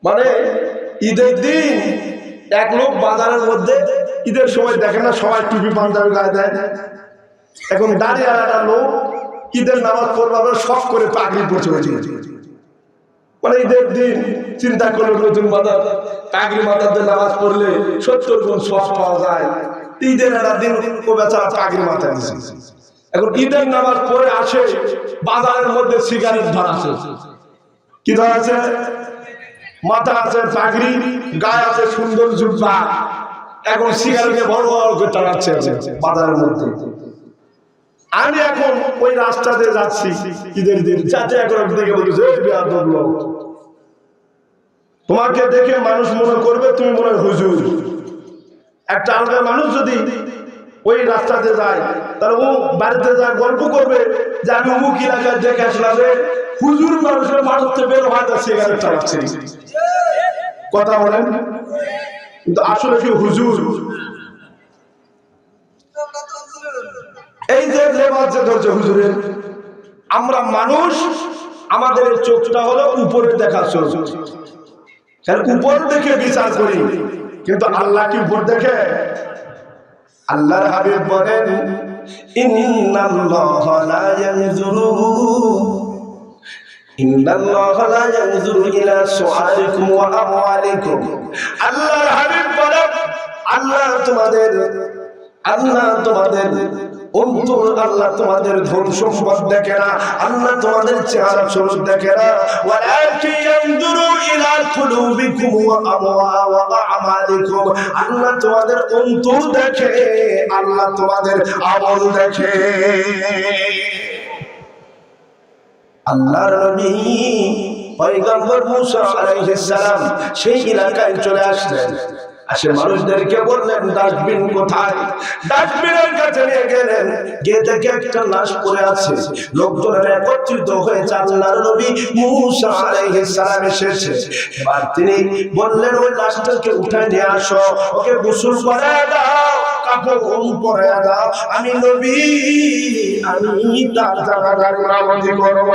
মানে ঈদের দিন এক লোক বাজারের মধ্যে, ঈদের সময় দেখে না সবাই টুপি পাঞ্জাবি গায়ে দেয়, এখন দাঁড়িয়ে একটা লোক ঈদের নামাজ পড়বে শখ করে পাগড়ি পড়ছে, মানে ঈদের দিন চিন্তা করলো নতুন বাজার পাগড়ি মাথাতে নামাজ পড়লে 70 গুণ সব পাওয়া যায়। ঈদের একটা দিন ও বেচারা পাগড়ি মাথায় দিচ্ছে। এখন ঈদের নামাজ পড়ে আসে, বাজারের মধ্যে সিগারেট ধরা আছে, কি ধরা আছে? মাথা আছে পাগড়ি, গায়ে আছে সুন্দর জুব্বা, এখন সিগারেটকে বড় বড় করে টানাচ্ছে বাজারের মধ্যে। আমি এখন ওই রাস্তাতে যাচ্ছি ঈদের দিন, চাচা এখন দেখে বলতেছে বেয়াদব লোক, তোমাকে দেখে মানুষ মনে করবে তুমি মনে হয় হুজুর। একটা আলাদা মানুষ যদি ওই রাস্তাতে যায় তাহলে ও বাড়িতে যায় গল্প করবে যে আমি অমুক এলাকায় দেখে আসলাম হুজুর মানুষের মানুষকে বের হয়তো সিগারেট চালাচ্ছে, কথা বলেন, কিন্তু আসলে কি হুজুর? এই যে লেবাস যে ধরছে হুজুরের, আমরা মানুষ, আমাদের চোখটা হলো উপরে দেখা চোখ, উপর দেখে বিচার করি, কিন্তু আল্লাহ কি উপর দেখে? আল্লাহর হাবিব বলেন ইন্নাল্লাহা লা ইয়ানজুরু ইলা সুআরিকুম ওয়া আমওয়ালিকুম। আল্লাহর হাবিব বলেন আল্লাহ তোমাদের অন্তর, আল্লাহ তোমাদের ধন সম্পদ দেখে না, আল্লাহ তোমাদের চেহারা স্বরূপ দেখে না, ওয়ালাকিন ইয়ানজুরু ইলা কুলুবিকুম ওয়া আমালিকুম। আল্লাহ তোমাদের অন্তর দেখে, আল্লাহ তোমাদের আমল দেখে। আল্লাহর নবী পয়গম্বর মুসা আলাইহিস সালাম সেই এলাকায় চলে আসলেন, আসে মানুষদেরকে বললেন ডাস্টবিন কোথায়? ডাস্টবিনের কাছে নিয়ে গেলেন, গিয়ে দেখে একটা লাশ পড়ে আছে। লোকজনের একত্রিত হয়েছে, আল্লাহর নবী মুসা আলাইহিস সালাম এসেছে। এবার তিনি বললেন ওই লাশটাকে উঠায় নিয়ে আসো, ওকে গোসল করে দাও, কাপড় পরে দাও, আমি নবী, আমি তার জানাজার নামাজি করব।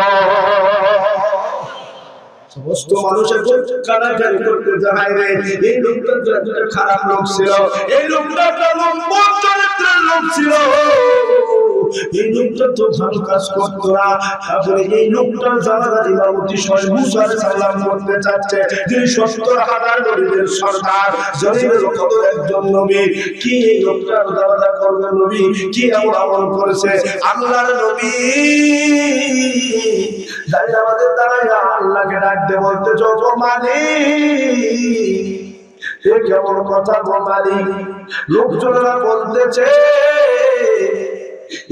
সমস্ত মানুষের কানাকানি করতে যায় রে, এই লোকটা খারাপ লোক ছিল, এই লোকটা একটা লম্বর চরিত্রের লোক ছিল, এই লোকটা তো ভালো কাজ করতো না, তারপরে এই লোকটার জানাজার ইমামতি স্বয়ং মুসা আলাইহিস সালাম করতে চাচ্ছে, যিনি ৭০,০০০ নবীদের সরদার, জলিলের কদর একজন নবী, কি এই লোকটার জানাজা করবে নবী? কি এমন আমল করেছে? আল্লাহর নবী দাঁড়িয়ে আমাদের দাঁড়ায় আল্লাহকে ডাকতে বলতে যত মালিক, এ কেমন কথা গো মালিক? লোকজনেরা বলতেছে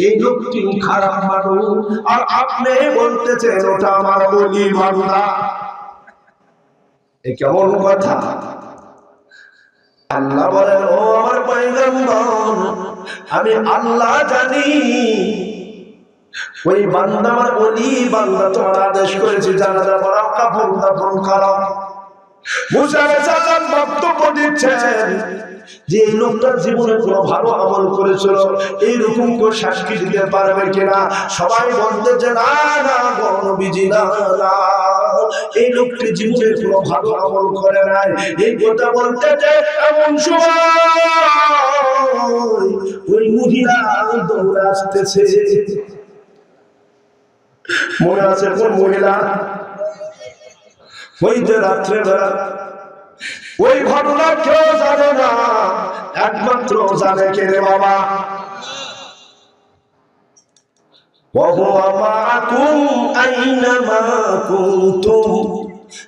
এই লোকটি খারাপ মানুষ, আর আপনি বলতেছেন ওটা আমার ওলি বান্দা, এ কেমন কথা? আল্লাহ বলেন ও আমার পয়গম্বর, আমি আল্লাহ জানি ওই বান্দা আমার ওলি বান্দা, তোমার আদেশ করেছি জানাজা পড়াও, কাফন দাফন করো। মুসা আলাইহিস সালাম বক্তব্য দিচ্ছেন যে এই লোকটার জীবনে কোনো ভালো আমল করেছিল, এইরকম করে সাক্ষী দিতে পারবে কিনা? সবাই বলতেছে না না গো নবীজি, না না, এই লোকটি জীবনে কোনো ভালো আমল করে নাই। এই কথা বলতে যে এমন সময় ওই মহিলা দৌড়ে আসতেছে, মনে আছে কোন মহিলা? ওই যে রাত্রে বেলা ওই ঘটনা কেউ জানে না, একমাত্র জানে কে রে বাবা?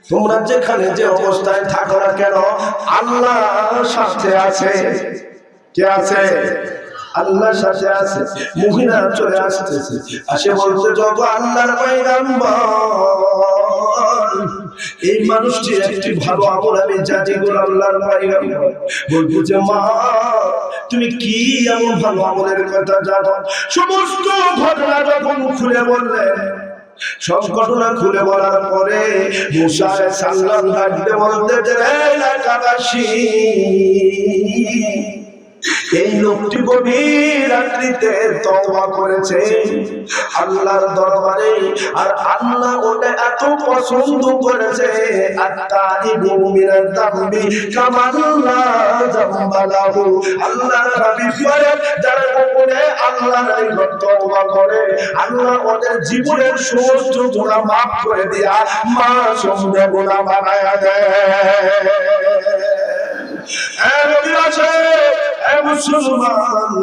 তোমরা যেখানে যে অবস্থায় থাকো না কেন, আল্লাহ সাথে আছে। কে আছে? আল্লাহ সাথে আছে। মহিলা চলে আসতেছে, আসে বলতে যত আল্লাহর পয়গম্বর, এই মানুষটি একটি ভালো আমল আমি জানি গো আল্লাহর পয়গম্বর। বলতেছে মা তুমি কি এমন ভালো আমলের কথা জানো? সমস্ত ঘটনা যখন খুলে বললেন, সব ঘটনা খুলে বলার পরে মুসা আলাইহিস সালাম ডাকতে বলতে যে এলাকাবাসী, এই লোকটি গভীর রাত্রিতে তওবা করেছে আল্লাহর দরবারে, আর আল্লাহ ওটা এত পছন্দ করেছে, আত-তাইবু মিনাজ যামবি কামাল্লা যামবা লাহু। আল্লাহর হাবিব বলেন যারা গোপনে আল্লাহর নিকট তওবা করে, আল্লাহ ওদের জীবনের সমস্ত গুনাহ মাফ করে দিয়া মাসুম গুনাহ বানায়া দেয়। মুসলমান,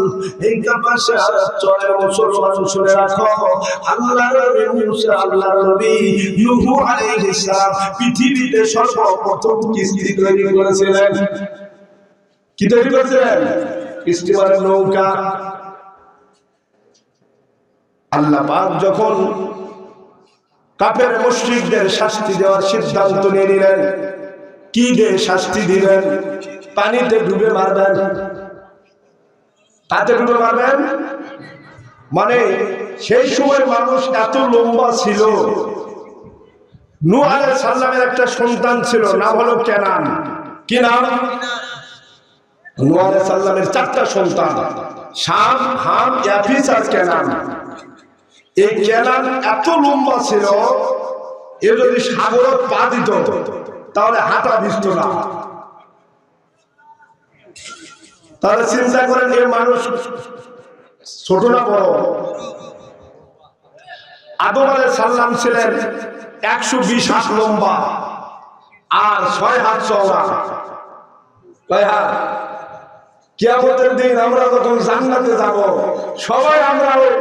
এই কাপাসে চলে মুসলমান, শুনে রাখো আল্লাহর নবী মুসা, আল্লাহর নবী নূহ আলাইহিস সালাম পৃথিবীতে সর্বপ্রথম কিস্তি তৈরি করেছিলেন। কি তৈরি করেছিলেন? কিস্তি মানে নৌকা। আল্লাহ পাক যখন কাফের মুশরিকদের শাস্তি দেওয়ার সিদ্ধান্ত নিয়ে নিলেন, কি দিয়ে শাস্তি দিলেন? পানিতে ডুবে মারবেন। তাতে ডুবে মারবেন মানে সেই সময় মানুষ এত লম্বা ছিল। নূহ আলাইহিস সালামের একটা সন্তান ছিল, নাম হলো কেনান। কি নাম? নূহ আলাইহিস সালামের 4টা সন্তান, শাম, হাম, ইয়াফিস আর কেনান। এই কেনান এত লম্বা ছিল, এ যদি সাগরত পা দিত তাহলে হাঁটা ভিজত না। তাহলে চিন্তা করেন, এ মানুষ ছোট না বড়? আদম আলাইহিস সালাম ছিলেন 120 হাত লম্বা আর 6 হাত চওড়া। কয় হাত? কিয়ামতের দিন আমরা যখন জান্নাতে যাব, সবাই আমরা ওই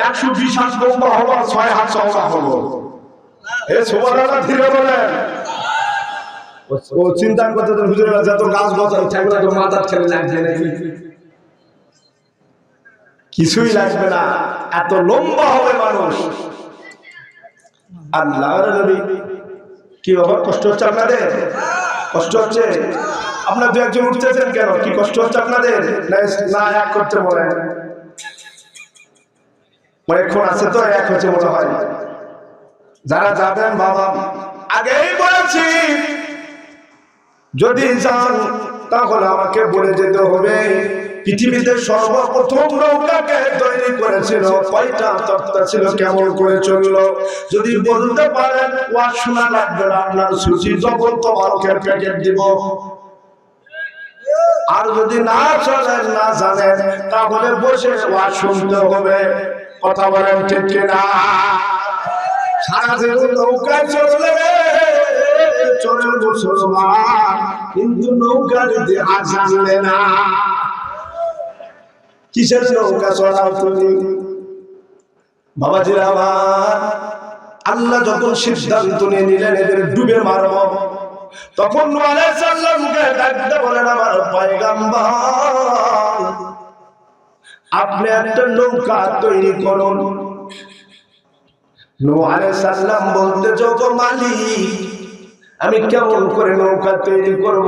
120 হাত লম্বা হব আর 6 হাত চওড়া হব। এ সুবহানাল্লাহ, ধীরে বলেন। ও চিন্তা করতে তো হুজুর যত গাছ গছাই থাকলে তো মাথার ছেলে লাগবে নাকি? কিছুই লাগবে না, এত লম্বা হবে মানুষ। আল্লাহর নবী, কি বাবা কষ্ট হচ্ছে আপনাদের? কষ্ট হচ্ছে? আপনার দু একজন উঠতেছেন কেন? কি কষ্ট হচ্ছে আপনাদের? না এক করতে বলেন, অনেকক্ষণ আছে তো এক হচ্ছে মনে হয়। যারা যাবেন বাবা, আগেই বলেছি যদি যান তাহলে আমাকে বলে যেতে হবে পৃথিবীতে সর্বপ্রথম নৌকাকে তৈরি করেছিল কয়টা তক্তা ছিল, কেমন করে চললো। যদি বলতে পারেন ওয়াজ শোনা লাগবে না, আপনার সুচি জগৎ তোমাকে প্যাকেট দিব। আর যদি না চলেন, না জানেন, তাহলে বসে ওয়াজ শুনতে হবে। কথা বলেন ঠিক কিনা? সারা জীবন নৌকায় চললে চলে মুসলমান, কিন্তু নৌকা যদি আর জানলে না, কিসের নৌকা চড়াও তুমি? বাবাজিরা আমার, আল্লাহ যখন সিদ্ধান্ত নিয়ে নিলেন এদের ডুবে মারব, তখন নূহ আলাইহিস সালামকে ডাকতে বলেন, আমার পয়গম্বর আপনি একটা নৌকা তৈরি করুন। নূহ আলাইহিস সালাম বলতে, যত মালিক আমি কেমন করে নৌকা তৈরি করব?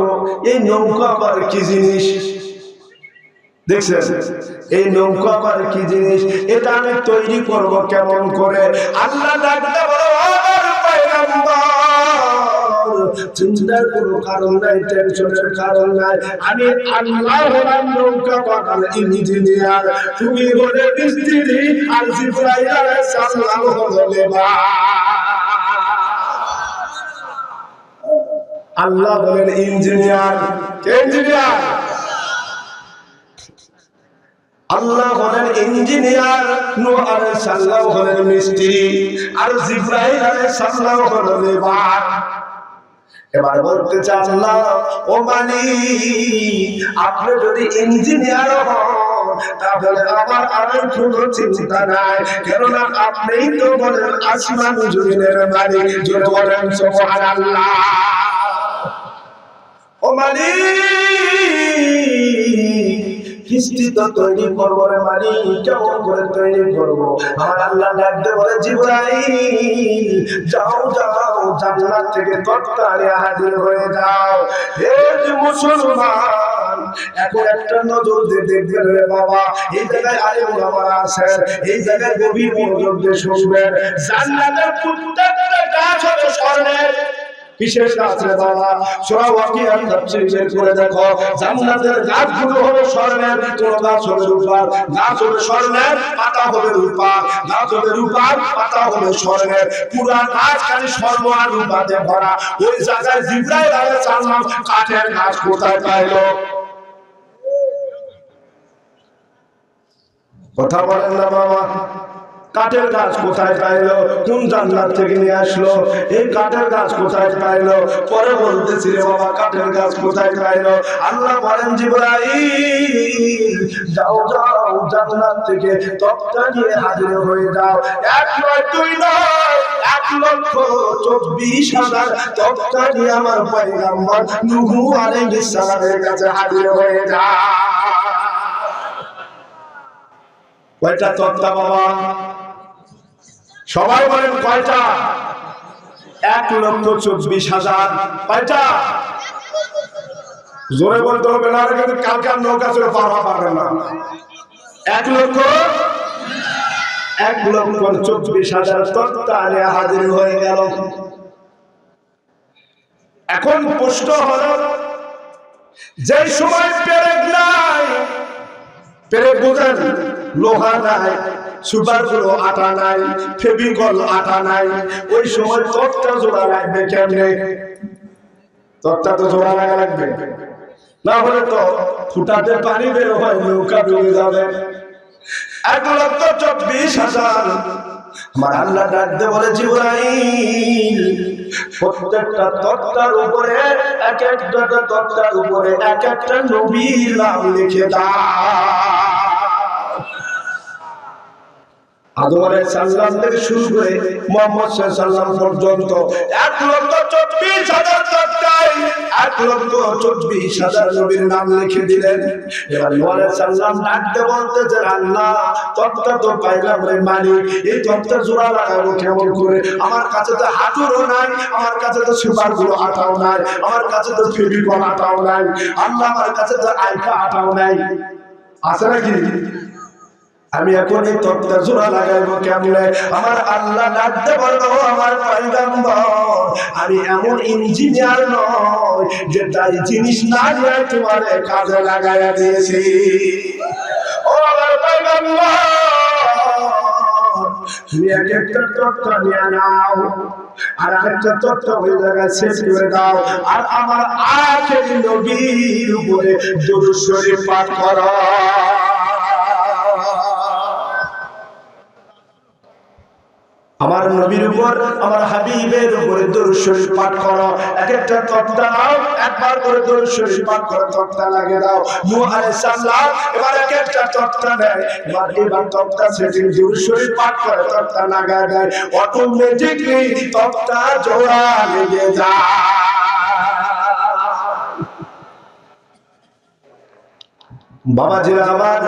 এই নৌকা আবার কি জিনিস? দেখছেন, এই নৌকা আবার কি জিনিস? এটা আমি তৈরি করব কেমন করে? আল্লাহ ডাকতে বলো, আমার পয়গম্বর চিন্তার কোনো কারণ নাই, টেনশনের কারণ নাই। আমি আল্লাহ হলাম নৌকা বানানোর ইঞ্জিনিয়ার, তুমি হলে মিস্ত্রি, আর জিবরাইল আলাইহিস সালাম হলো লেবার। আল্লাহ বলেন ইঞ্জিনিয়ার। কে ইঞ্জিনিয়ার? আল্লাহ হলেন ইঞ্জিনিয়ার, নূহ আলাইহিস সালাম হলেন মিস্ত্রি, আর জিবরাইল আলাইহিস সালাম হলো লেবার। এবার বলতে চান, আল্লাহ ও মালিক আপনি যদি ইঞ্জিনিয়ার হন তাহলে আমার আর কোনো চিন্তা নাই, কেননা আপনিই তো বলেন আসমান জমিনের মালিক। জোরে বলেন সুবহানাল্লাহ। ও মালিক কিস্তি তো তৈরি করবো রে মালিক, কেমন করে তৈরি করবো? আমার আল্লাহ ডাকতে বলে, জিবরাইল যাও যাও জান্নাত থেকে তক্তা নিয়ে হাজির হয়ে যাও। হে মুসলমান, এখন একটা নজর দিয়ে দেখবেন রে বাবা, এই জায়গায় আলেম ওলামা আছেন, এই জায়গায় গভীর মনোযোগ দিয়ে শুনবেন। জান্নাতের প্রত্যেকটা গাছ হবে স্বর্ণের। কিসের গাছ রে বাবা? সূরা ওয়াকিয়ার তাফসীর বের করে দেখো, জান্নাতের গাছগুলো হলো স্বর্ণের। কোন গাছ হবে রূপার, গাছ হবে স্বর্ণের, পাতা হবে রূপার, গাছ হবে রূপার, পাতা হবে স্বর্ণের। পুরা গাছ খালি স্বর্ণ আর রূপাতে ভরা। ওই জায়গায় জিবরাইল আলাইহিস সালাম কাঠের গাছ কোথায় পাইলো? কথা বলেন না বাবা। কাঠের গাছ কোথায় পাইলো? কোন জান্নাত থেকে নিয়ে আসলো? এই কাঠের গাছ কোথায় পাইলো? পরে বলতেছি রে বাবা, কাঠের গাছ কোথায় পাইলো? আল্লাহ বলেন, জিবরাইল যাও যাও জান্নাত থেকে তক্তা নিয়ে হাজির হয়ে যাও। 1 নয় 2 নয়, 1,24,000 তক্তা নিয়ে আমার পয়গম্বর নূহ আলাইহিস সালামের কাছে হাজির হয়ে যাও। কয়টা তক্তা বাবা? সবাই বলেন কয়টা? 1,24,000। কয়টা? জোরে বলতে হবে না, কিন্তু কালকে আর নৌকা চলে পারবেন না। 1,24,000 তক্তা নিয়ে হাজির হয়ে গেল। এখন প্রশ্ন হলো, যে সময় পেরেক নাই, পেরেক বোঝেন, লোহা নাই, সুপারগুলো আটা নাই, ফেভিকল আটা নাই, ওই সময় তক্তা জোড়া লাগবে কেমনে? তক্তা তো জোড়া লাগা লাগবে, না হলে তো ফুটাতে পানি বের হয়, নৌকা ডুবে যাবে। 1,24,000। আমার আল্লাহ ডাকতে বলে, জিবরাইল প্রত্যেকটা তক্তার উপরে এক একটা তক্তার উপরে এক একটা নবীর নাম লিখে দাও। আদম আলাইহিস সালাম থেকে শুরু করে মুহাম্মদ সাল্লাল্লাহু আলাইহি ওয়াসাল্লাম পর্যন্ত 1,24,000 তক্তায় 1,24,000 নবীর নাম লিখে দিলেন। এবার নূহ আলাইহিস সালাম ডাকতে বলতেছে, আল্লাহ তক্তা তো পাইলাম রে মালিক, এই তক্তা জোড়া লাগাবো কেমন করে? আমার কাছে তো হাতুড়ও নাই, আমার কাছে তো সুপারগুলো আটাও নাই, আমার কাছে তো ফেভিকল আটাও নাই, আল্লাহ আমার কাছে তো আইফা আটাও নাই, আছে নাকি? আমি এখন এই তক্তা জোড়া লাগাইবো কেমনে? আমার আল্লাহ ডাকতে বললো, আমার পয়গম্বর আমি এমন ইঞ্জিনিয়ার নয় যে তাই জিনিস না নিয়ে তোমার কাজে লাগাইয়া দিয়েছি। ও আমার পয়গম্বর, তুমি এক একটা তক্তা নিয়ে নাও, আর আরেকটা তক্তা ওই জায়গায় সেট করে দাও, আর আমার আখেরি নবীর উপরে দুরূদ শরীফ পাঠ করো। আমার নবীর উপর, আমার হাবিবের উপরে দরুদ শরীফ পাঠ করো। এক একটা তক্তা নাও, একবার করে দরুদ শরীফ পাঠ করো, তক্তা লাগিয়ে দাও। নূহ আলাইহিস সালাম এবার এক একটা তক্তা নেয়, এবার তক্তা সেটি দরুদ শরীফ পাঠ করে তক্তা লাগায় দেয়, অটোমেটিকলি তক্তা জোড়া লেগে যায়। বাবাজিরা আমার,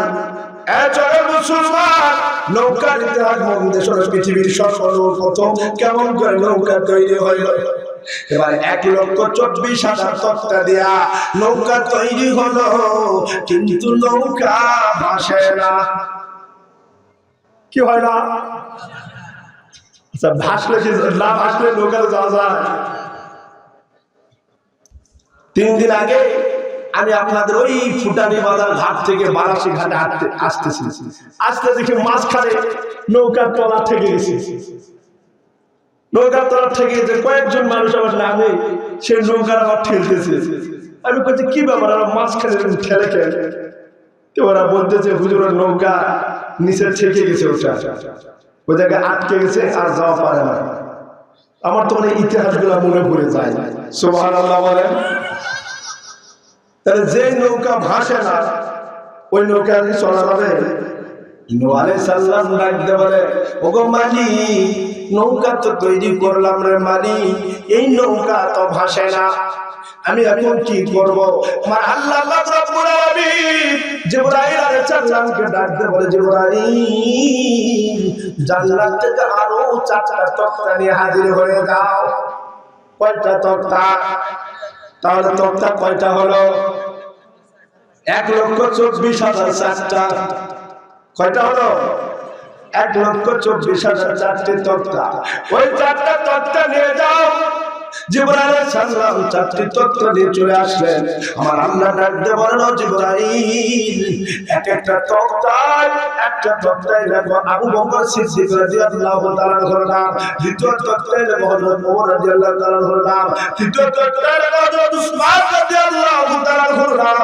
মুসলমান, নৌকার ইতিহাস মধ্যে পৃথিবীর সর্বপ্রথম কেমন করে নৌকা তৈরি হইল? এবার 1,24,000 তক্তা দেয়া নৌকা তৈরি হলো, কিন্তু নৌকা ভাসে না। কি হয় না? আচ্ছা, ভাসলে কি না ভাসলে নৌকা যাওয়া যায়? 3 দিন আগে আমি আপনাদের ওই ফুটানি বাজার ঘাট থেকে বারাসি ঘাটে আসতেছি, আসতে দেখি মাঝখানে নৌকার তলা থেকে গেছে। নৌকার তলা থেকে গেছে, কয়েকজন মানুষ আমার নামে সে নৌকার আবার ঠেলতেছে। আমি বলছি কি ব্যাপার, আমার মাঝখানে ঠেলে খেলে। তো ওরা বলতেছে, হুজুরের নৌকা নিচে ঠেকে গেছে, ওটা ওই জায়গায় আটকে গেছে, আর যাওয়া পারে না। আমার তো মানে ইতিহাসগুলো মনে পড়ে যায়। সুবহানাল্লাহ বলেন। তাহলে যে নৌকা ভাসে না, ওই নৌকা চলা যাবে? নূহ আলাইহিস সালাম ডাকতে বলে, ওগো মালিক, নৌকা তো তৈরি করলাম রে মালিক, এই নৌকা তো ভাসে না, আমি এখন কি করব? আমার আল্লাহ পাক রব্বুল আলামিন জিবরাইল আলাইহিস সালামকে ডাকতে বলে, জিবরাইল জান্নাত থেকে আরো 4টা তক্তা নিয়ে হাজির হয়ে যাও। কয়টা তক্তা? তাহলে তক্তা কয়টা হলো? 1,24,000 4টা। কয়টা হলো? 1,24,000 4টে তক্তা। ওই 4টা তক্তা নিয়ে যাও। জিবরাইল আলাইহিস সালাম 4টি তক্তা নিয়ে চলে আসলেন। আমার আল্লাহ ডাকতে বলল, জিবরাইল এক একটা তক্তায় একটা তক্তায় লেখো আবু বকর সিদ্দিক রাদিয়াল্লাহু তাআলার নাম, দ্বিতীয় তক্তায় লেখো হযরত ওমর রাদিয়াল্লাহু তাআলার নাম, তৃতীয় তক্তায় লেখো হযরত উসমান রাদিয়াল্লাহু তাআলার নাম,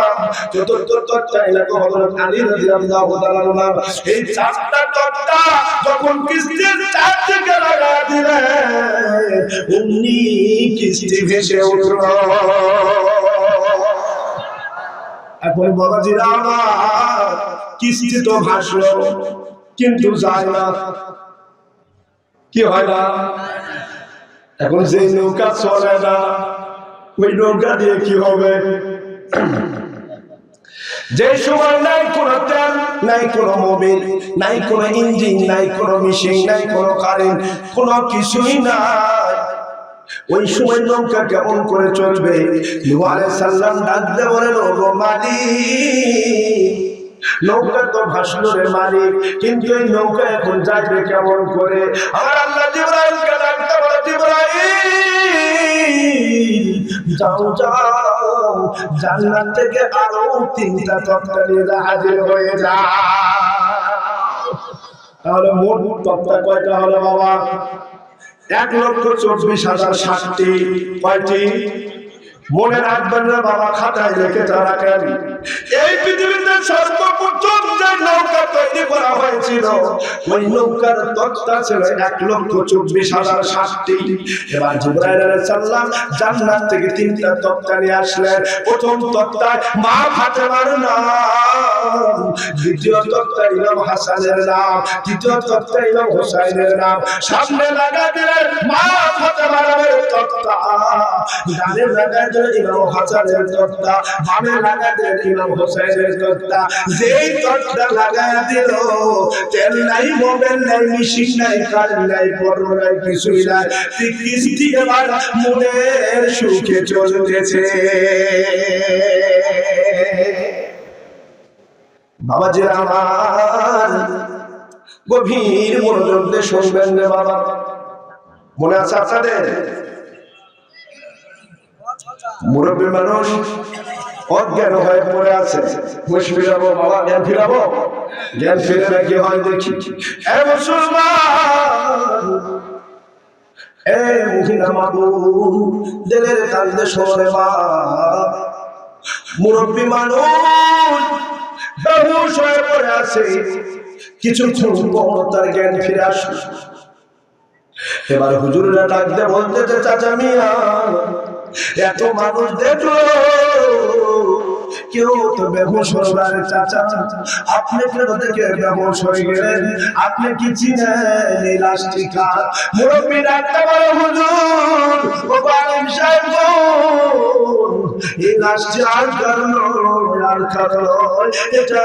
চতুর্থ তক্তায় লেখো হযরত আলী রাদিয়াল্লাহু তাআলার নাম। এই 4টা তক্তা যখন কিস্তির চারদিকে লাগা দিলেন, অমনি কিস্তি ভেসে উঠল। এখন বাবাজিরা আমার, কিস্তি তো ভাসলো কিন্তু যায় না। কি হয় না? এখন যে নৌকা চলে না, ওই নৌকা দিয়ে কি হবে? যে সময় নাই কোনো তেল, নাই কোনো মোবিল, নাই কোনো ইঞ্জিন, নাই কোনো মেশিন, নাই কোনো কারেন্ট, কোনো কিছুই নাই, ওই সময় নৌকা কেমন করে চলবে? নূহ আলাইহিস সালাম ডাক দিয়ে বলেন, ওগো মালিক, নৌকা তো ভাসলো রে মালিক, কিন্তু এই নৌকা এখন যাবে কেমন করে? আমার আল্লাহ জিবরাইলকে ডাকতে বলে, জিবরাইল যাও যাও, জান্নাত থেকে আরো 3টা তক্তা নিয়ে হাজির হয়ে যা। তাহলে মোট তক্তা কয়টা হলো বাবা? 1,24,060টি। কয়টি? মনে রাখবেন না বাবা, খাতায় লিখে রাখেন। এই পৃথিবীতে সর্বপ্রথম যে নৌকা তৈরি করা হয়েছিল, ওই নৌকার তক্তা ছিল 1,24,060টি। এবার জিবরাইল আলাইহিস সালাম জান্নাত থেকে 3টা তক্তা নিয়ে আসলেন। প্রথম তক্তায় মা ফাতেমার নাম, দ্বিতীয় তক্তায় ইমাম হাসানের নাম, তৃতীয় তক্তায় ইমাম হুসাইনের নাম। সামনে লাগা দিলেন মা ফাতেমার নামের তক্তা, ডানে লাগা দিলেন ইমাম হাসানের তক্তা, বামে লাগা দিলেন ইমাম হুসাইনের তক্তা। যেই তক্তা লাগায় দিল, তেল নাই, মোবাইল নাই, মেশিন নাই, কারেন্ট নাই, পর্ব নাই, কিছুই নাই, কিস্তি এবার মনের সুখে চলতেছে। বাবাজি আমার, গভীর মনোযোগ দিয়ে শুনবেন রে বাবা। মনে আছে আপনাদের? মুরব্বী মানুষ অজ্ঞান হয়ে পড়ে আছে, হুঁশ ফিরাবো বাবা, জ্ঞান ফিরাবো, জ্ঞান ফিরে নাকি হয় দেখি। এ মুসলমান, এ মহিলা মাবুন, দিলের কান্দে শোনে বাপ, মুরব্বী মানুষ বেহুশ হয়ে পড়ে আছে, কিছুক্ষণ পর তার জ্ঞান ফিরে আসে। এবার হুজুররা ডাক দিয়ে বলতেছে, চাচা মিয়া, এত মানুষ দেখলো, কেউ তো বেহুশ হলো না। চাচা, আপনি কেন থেকে বেহুশ হয়ে গেলেন? আপনি কি চিনেন এই লাশটি কার? মুরব্বী ডাকতে বলে, হুজুর, ও আলিম সাহেব, এই লাশটি আর কারণ আর কারণ, এটা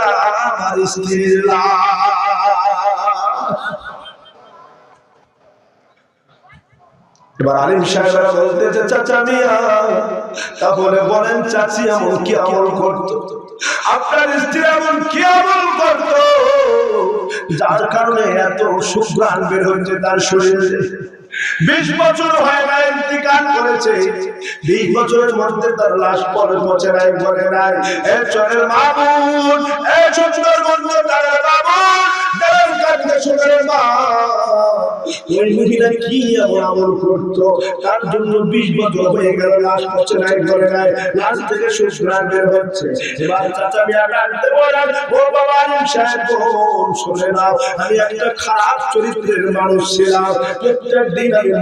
আমার স্ত্রীর লাশ। এবার আলিম সাহেবরা বলতেছে, চাচা মিয়া, তাহলে বলেন চাচি এমন কি আমল করতো, আপনার স্ত্রী এমন কি আমল করতো যার কারণে এত সুঘ্রাণ বের হচ্ছে তার শরীরে? 20 বছর হয়ে গেল ইন্তিকাল করেছে, 20 বছরের মধ্যে তার লাশ পচে নাই, মরে নাই। এ চরের মাবুদ, এ সুন্দর বন্ধু, তার মাবুদ, দেড় কাটলে শোনের মা, ওই মহিলা কি এমন আমল করতো তার জন্য 20 বছর হয়ে গেল লাশ পচে নাই, মরে নাই, লাশ থেকে সুঘ্রাণ বের হচ্ছে। এবার চাচা মিয়া ডাকতে বলেন, ও বাবা আলিম সাহেব, শুনে নাও, আমি একটা খারাপ চরিত্রের মানুষ ছিলাম। প্রত্যেক দিন আমি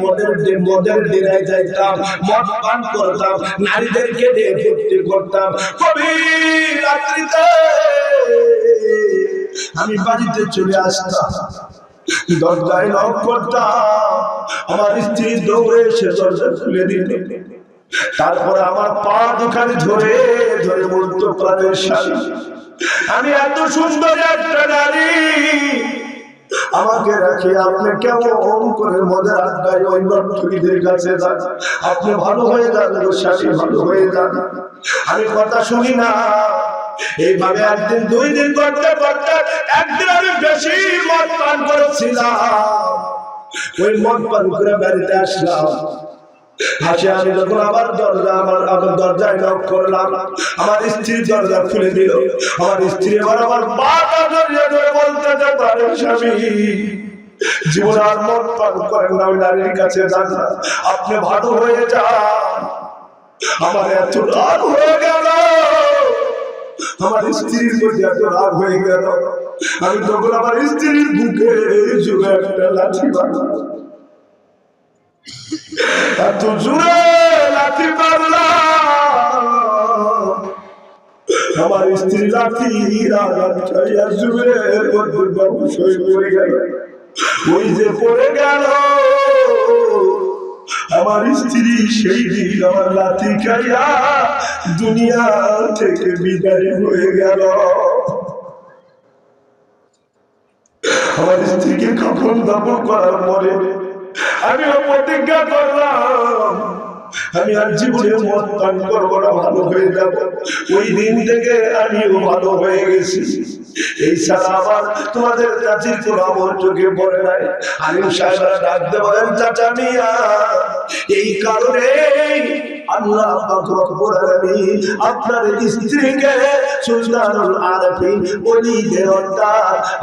মদের দিনে যাইতাম, মদ পান করতাম, নারীদেরকে দিয়ে ফুর্তি করতাম। গভীর রাত্রিতে আমি বাড়িতে চলে আসতাম, দরজায় নক করতাম, আমার স্ত্রী দৌড়ে এসে দরজা খুলে দিত। তারপরে আমার পা দুখানি ধরে ধরে বলতো, প্রাণের স্বামী, আমি এত সুন্দর একটা নারী, আমাকে রাখি আপনি কেমন করে মদের আড্ডায় ওই নর্তকীদের কাছে যান? আপনি ভালো হয়ে যান গো স্বামী, ভালো হয়ে যান, আমি কথা শুনি না। এইভাবে একদিন 2 দিন করতে করতে একদিন আমি বেশি মদ পান করেছিলাম। ওই মদ পান করে বাড়িতে আসলাম, হাসে আমি যখন আবার দরজায় নক করলাম, আমার স্ত্রী দরজা খুলে দিল। আমার স্ত্রী এবার আমার বাবা জড়িয়ে ধরে বলতে পারে, স্বামী, জীবন আর মদ পান করেন না, ওই নারীর কাছে যান না, আপনি ভালো হয়ে যান। আমার এত রাগ হয়ে গেল, আমার স্ত্রীর প্রতি এত রাগ হয়ে গেল, আমি তখন আমার স্ত্রীর বুকে জুড়ে একটা লাঠি মারলাম, এত জোরে লাঠি মারলাম, আমার স্ত্রী লাঠির আঘাত খাইয়া জুড়ের মধ্যে বেহুশ হয়ে পড়ে গেল। ওই যে পড়ে গেল, আমার স্ত্রী সেই দিন আমার লাথি খাইয়া দুনিয়া থেকে বিদায় হয়ে গেল। আমার স্ত্রীকে কাফন দাফন করার পরে আমিও প্রতিজ্ঞা করলাম আমি আর জীবনে মদ পান করবো না, ভালো হয়ে যাব। ওই দিন থেকে আমিও ভালো হয়ে গেছি। এই ছাড়া আবার তোমাদের চাচির কোনো আমল চোখে পড়ে নাই। আলিম সাহেবরা ডাকতে বলেন, চাচা মিয়া এই কারণে আল্লাহ পাক রব্বুল আলামিন আপনার স্ত্রীকে সুলতানুল আরাফিন ওলি দেওয়াটা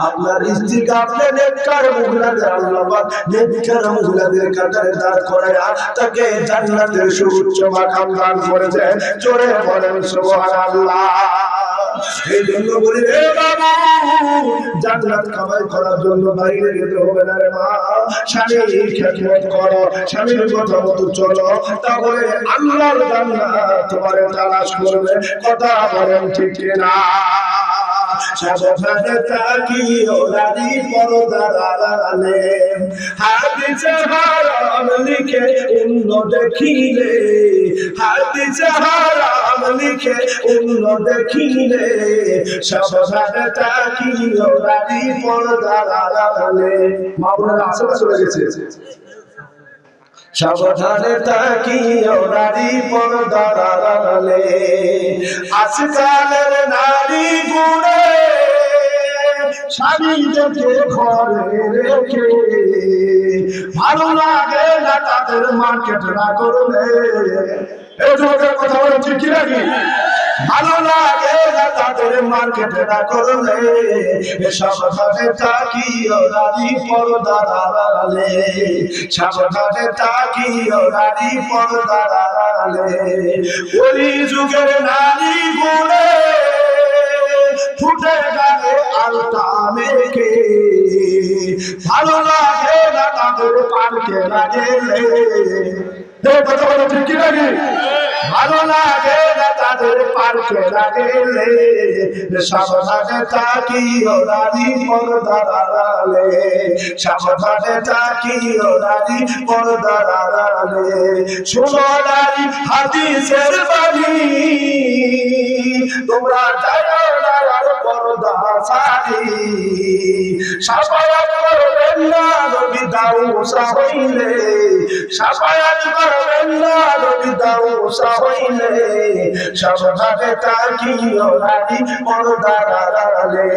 আপনার স্ত্রীকে আপনি নেককার মহিলাদের আল্লাহ পাক নেককার মহিলাদের কাতারে দাঁড় করায়া তাকে জান্নাতের সুউচ্চ মাকাম দান করেছেন। জোরে বলেন সুবহানাল্লাহ। এই জন্য বলি রে বাবা, জান্নাত কামাই করার জন্য বাইরে যেতে হবে না রে মা। স্বামীর খেদমত করো, স্বামীর কথা মতো চলো, তাহলে আল্লাহর জান্নাত তোমার তালাশ করবে। কথা বলেন ঠিক না? সাবধানে তাকিও নারী পর্দার আড়ালে, হাদিসে হারাম লিখে অন্য দেখিলে, হাদিসে হারাম লিখে অন্য দেখিলে, সাবধানে তাকিও নারী পর্দার আড়ালে। মা বোনেরা আশেপাশে চলে গেছে। সাবধানে তাকিও নারী পর্দার আড়ালে, আজকালের নারী গুণে স্বামীদেরকে ঘরে রেখে ভালো লাগে না তাদের মার্কেট না করলে। এই যুবকের কথা বলে ঠিক কি নাকি? ভালো লাগে না তাদের মার্কেট না করলে, সাবধানে তাকিও নারী পর্দার আড়ালে, সাবধানে তাকিও নারী পর্দার আড়ালে। ওই যুগের নারী গুণে ফুটে গেলে আলতা মেখে ভালো লাগে না তাদের পার্কে না গেলে। কথা বলে ঠিক কি নাকি? ভালো লাগে না তাদের পার্কে না গেলে, সাবধানে তাকিও নারী পর্দার আড়ালে, সাবধানে তাকিও নারী পর্দার আড়ালে। শোনো নারী হাদিসের বাণী, তোমরা যাও না আর পর্দা সারি, সাফায়াত করবেন না নবী দাউসা হইলে, সাফায়াত করবেন না নবী দাউসা হইলে, সাবধানে তাকিও নারী পর্দার আড়ালে,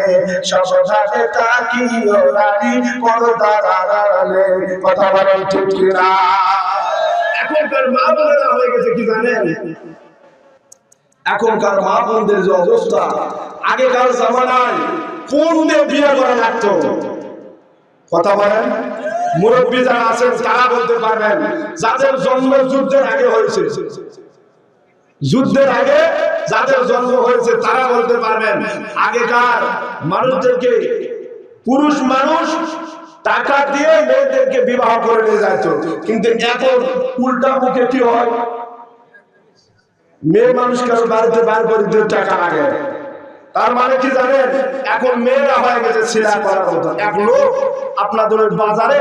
সাবধানে তাকিও নারী পর্দার আড়ালে। কথা বলেন ঠিক না? এখনকার মা বোনেরা হয়ে গেছে কি জানেন? এখনকার মা বোনদের যে অবস্থা, আগেকার জামানায় কোন দিয়ে বিয়ে করা লাগতো? কথা বলেন। মুরব্বী যারা আছেন তারা বলতে পারবেন, যাদের জন্ম যুদ্ধের আগে হয়েছে, যুদ্ধের আগে যাদের জন্ম হয়েছে তারা বলতে পারবেন। আগেকার মানুষদেরকে পুরুষ মানুষ টাকা দিয়ে মেয়েদেরকে বিবাহ করে নিয়ে যেত, কিন্তু এখন উল্টা মুখে কি হয়? মেয়ে মানুষকে বাড়িতে বার করে দিতে টাকা লাগে। তার মানে কি জানেন? এখন মেয়েরা হয়ে গেছে ছিলা করার মতো। এক লোক আপনাদের বাজারে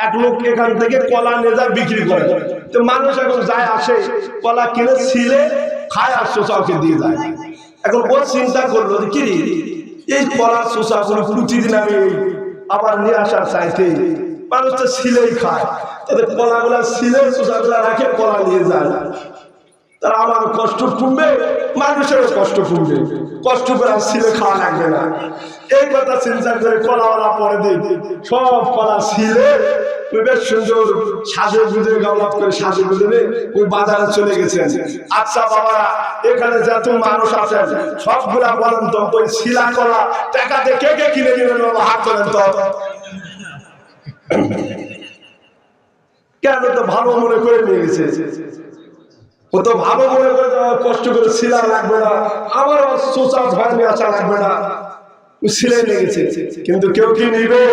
এক লোক এখান থেকে কলা নিয়ে যায় বিক্রি করে, তো মানুষ এখন যায় আসে কলা কিনে ছিলে খায় আর শোষাকে দিয়ে যায়। এখন ও চিন্তা করলো যে কি এই কলা শোষা করে প্রতিদিন আমি আবার নিয়ে আসার চাইতে, মানুষ তো ছিলেই খায়, তাদের কলাগুলা ছিলে শোষাগুলা রাখে কলা নিয়ে যায়। তারা আমার কষ্ট কমবে, মানুষেরও কষ্ট কমবে, কষ্ট করে ছিলে খাওয়া লাগবে না। এই কথা চিন্তা করে কলাওয়ালা পরে দিন সব কলা ছিলে বেশ সুন্দর সাজে গুজে গাওয়াত করে সাজে গুজে ওই বাজারে চলে গেছেন। আচ্ছা বাবা, এখানে যত মানুষ আছেন সবগুলা বলেন তো, ওই শিলা কলা টাকাতে কে কে কিনে কিনে হাত করেন তো? কেন? তো ভালো মনে করে নিয়ে গেছে, ও তো ভালো মনে করে কষ্ট করে শিলা লাগবে না, আমার সোচা ভয় নিয়ে আসা লাগবে না, ও শিলাই লেগেছে। কিন্তু কেউ কি নিবে?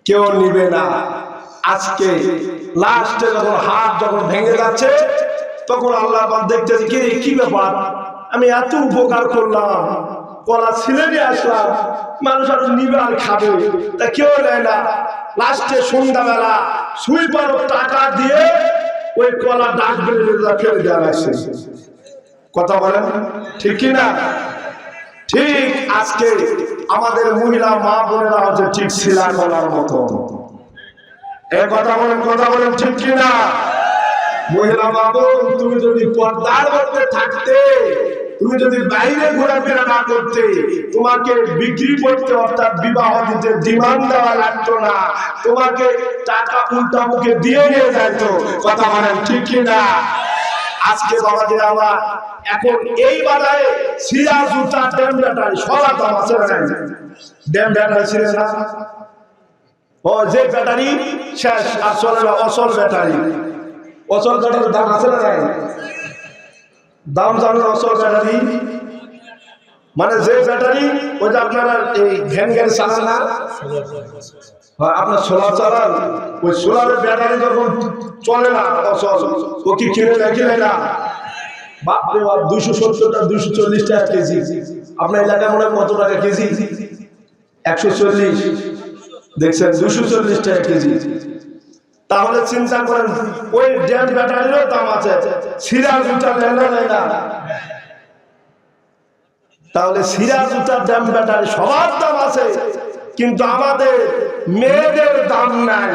কেউ নিবে না। আজকে লাস্টে যখন হাত যখন ভেঙে যাচ্ছে তখন আল্লাহ দেখতেছে কি কি ব্যাপার, আমি এত উপকার করলাম, কলা ছিলে নিয়ে আসলাম, মানুষ আর নিবে আর খাবে, তা কেউ নেয় না। লাস্টে সন্ধ্যাবেলা সুইপার টাকা দিয়ে ওই কলা ডাক বেড়ে ফেলে দেওয়া আছে। কথা বলেন ঠিক কিনা? ঠিক আজকে আমাদের মহিলা মা বোনেরা হচ্ছে ঠিক শিলা কলার মতো। কথা বলেন ঠিক কিনা? মহিলা মা বোন, তুমি যদি পর্দার মধ্যে থাকতে, তুমি যদি বাইরে ঘোরাফেরা না করতে, তোমাকে বিক্রি করতে অর্থাৎ বিবাহ দিতে ডিমান্ড দেওয়া লাগতো না, তোমাকে টাকা উল্টা মুখে দিয়ে নিয়ে যাইত। কথা বলেন ঠিক কিনা? আজকে বাবাদের আমার এখন এই বাজারে সিরা জুতা ড্যাম ব্যাটারি সবার দাম আছে না? ড্যাম ব্যাটারি ছিল না, ও যে ব্যাটারি শেষ আর চলে না অসল ব্যাটারি। অসল ব্যাটারির দাম আছে না? দাম জানেন অসল ব্যাটারি মানে যে ব্যাটারি ওই যে আপনারা এই ভ্যান গাড়ি চালান না, আপনার সোলার চালান, ওই সোলারের ব্যাটারি যখন চলে না অসল, ও কি কিনে কিনে না? বাপরে বাপ, 270 টাকা 240 টাকা কেজি। আপনার এলাকায় মনে হয় কত টাকা কেজি? 140। দেখছেন 240 টাকা কেজি। তাহলে চিন্তা করেন ওই ড্যাম ব্যাটারিরও দাম আছে, সিরা জুতা নেয় না। তাহলে সিরা জুতা ড্যাম ব্যাটারি সবার দাম আছে, কিন্তু আমাদের মেয়েদের দাম নাই।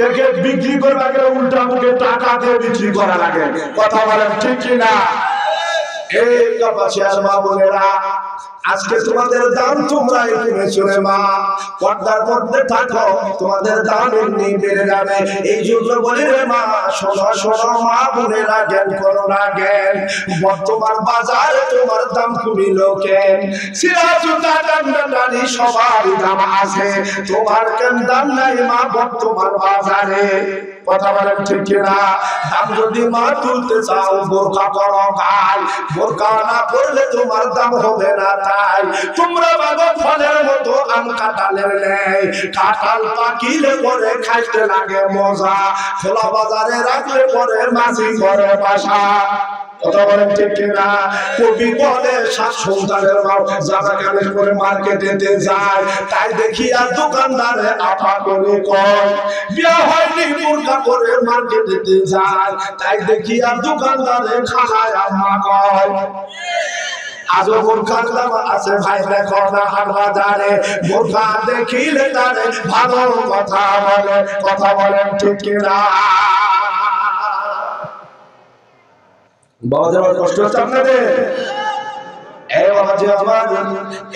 একে বিক্রি করবা গেলে উল্টা মুখে টাকা দিয়ে বিক্রি করা লাগে। কথা বলেন ঠিক কিনা? এই কাপাসিয়ার মা বোনেরা, আজকে তোমাদের দাম তোমরা এখানে চলে মা পর্দার মধ্যে থাকো, তোমাদের দাম এমনি বেড়ে যাবে। এই জন্য বলি রে মা, শোনো শোনো মা বোনেরা, জ্ঞান করো না জ্ঞান। বর্তমান বাজারে তোমার দাম কমিল কেন? সিরা জুতা দাম ব্যাটারি সবার দাম আছে, তোমার কেন দাম নাই মা বর্তমান বাজারে? কথা বলেন ঠিক কিনা? দাম যদি মা তুলতে চাও বোরকা করো গাই, বোরকা না করলে তোমার দাম হবে না। তাই তোমরা বাবা ফলের মতো আম কাঁঠালের নেই, কাঁঠাল পাকিলে পরে খাইতে লাগে মজা, খোলা বাজারে রাখলে পরে মাঝি করে বাসা। কথা বলেন ঠিক কিনা? কবি বলে 7 সন্তানের মা যারা কানে করে মার্কেটেতে যায়, তাই দেখি আর দোকানদারে আপা করে কয় বিয়া হয়নি বোরকা করে মার্কেটেতে যায়, তাই দেখি আর দোকানদারে খানায় আম্মা কয়। আজও বোরকার দাম আছে ভাই দেখো না হাট বাজারে, বোরকা দেখিলে তারে ভালো কথা বলে। কথা বলেন ঠিক কিনা? বাবা যাওয়ার কষ্ট হচ্ছে আপনাদের?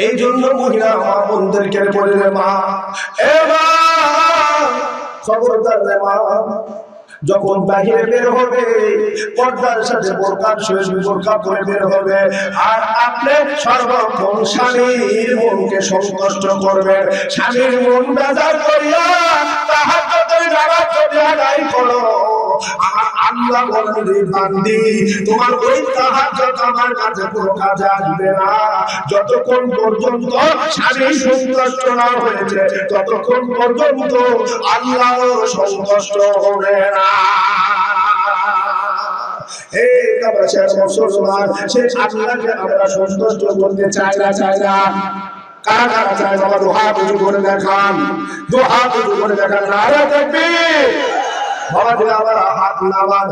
এই জন্য মহিলা মা বোনদেরকে বললে মা, খবরদার রে মা, যখন বাহিরে বের হবে পর্দার সাথে বোরকার শেষ বোরকা পরে বের হবে। আর আপনি সর্বক্ষণ স্বামীর মনকে সন্তুষ্ট করবেন। স্বামীর মন বাজার করিয়া তাহাজ্জুদের নামাজ যদি আদায় করো, আল্লাহ বলেন রে বান্দি, তোমার ওই তাহাজ্জুদ আমার কাছে কোনো কাজে আসবে না। যতক্ষণ পর্যন্ত স্বামী সন্তুষ্ট না হয়েছে, ততক্ষণ পর্যন্ত আল্লাহ সন্তুষ্ট হবে না। মুসলমান, সে আল্লাহকে আমরা সন্তুষ্ট করতে চাই না? কারা কারা চায়? বাবা দোহা উঁচু করে দেখান, দোহা উঁচু করে দেখান। নারে তাকবীর। বাবা দিলে আবার হাত নামান।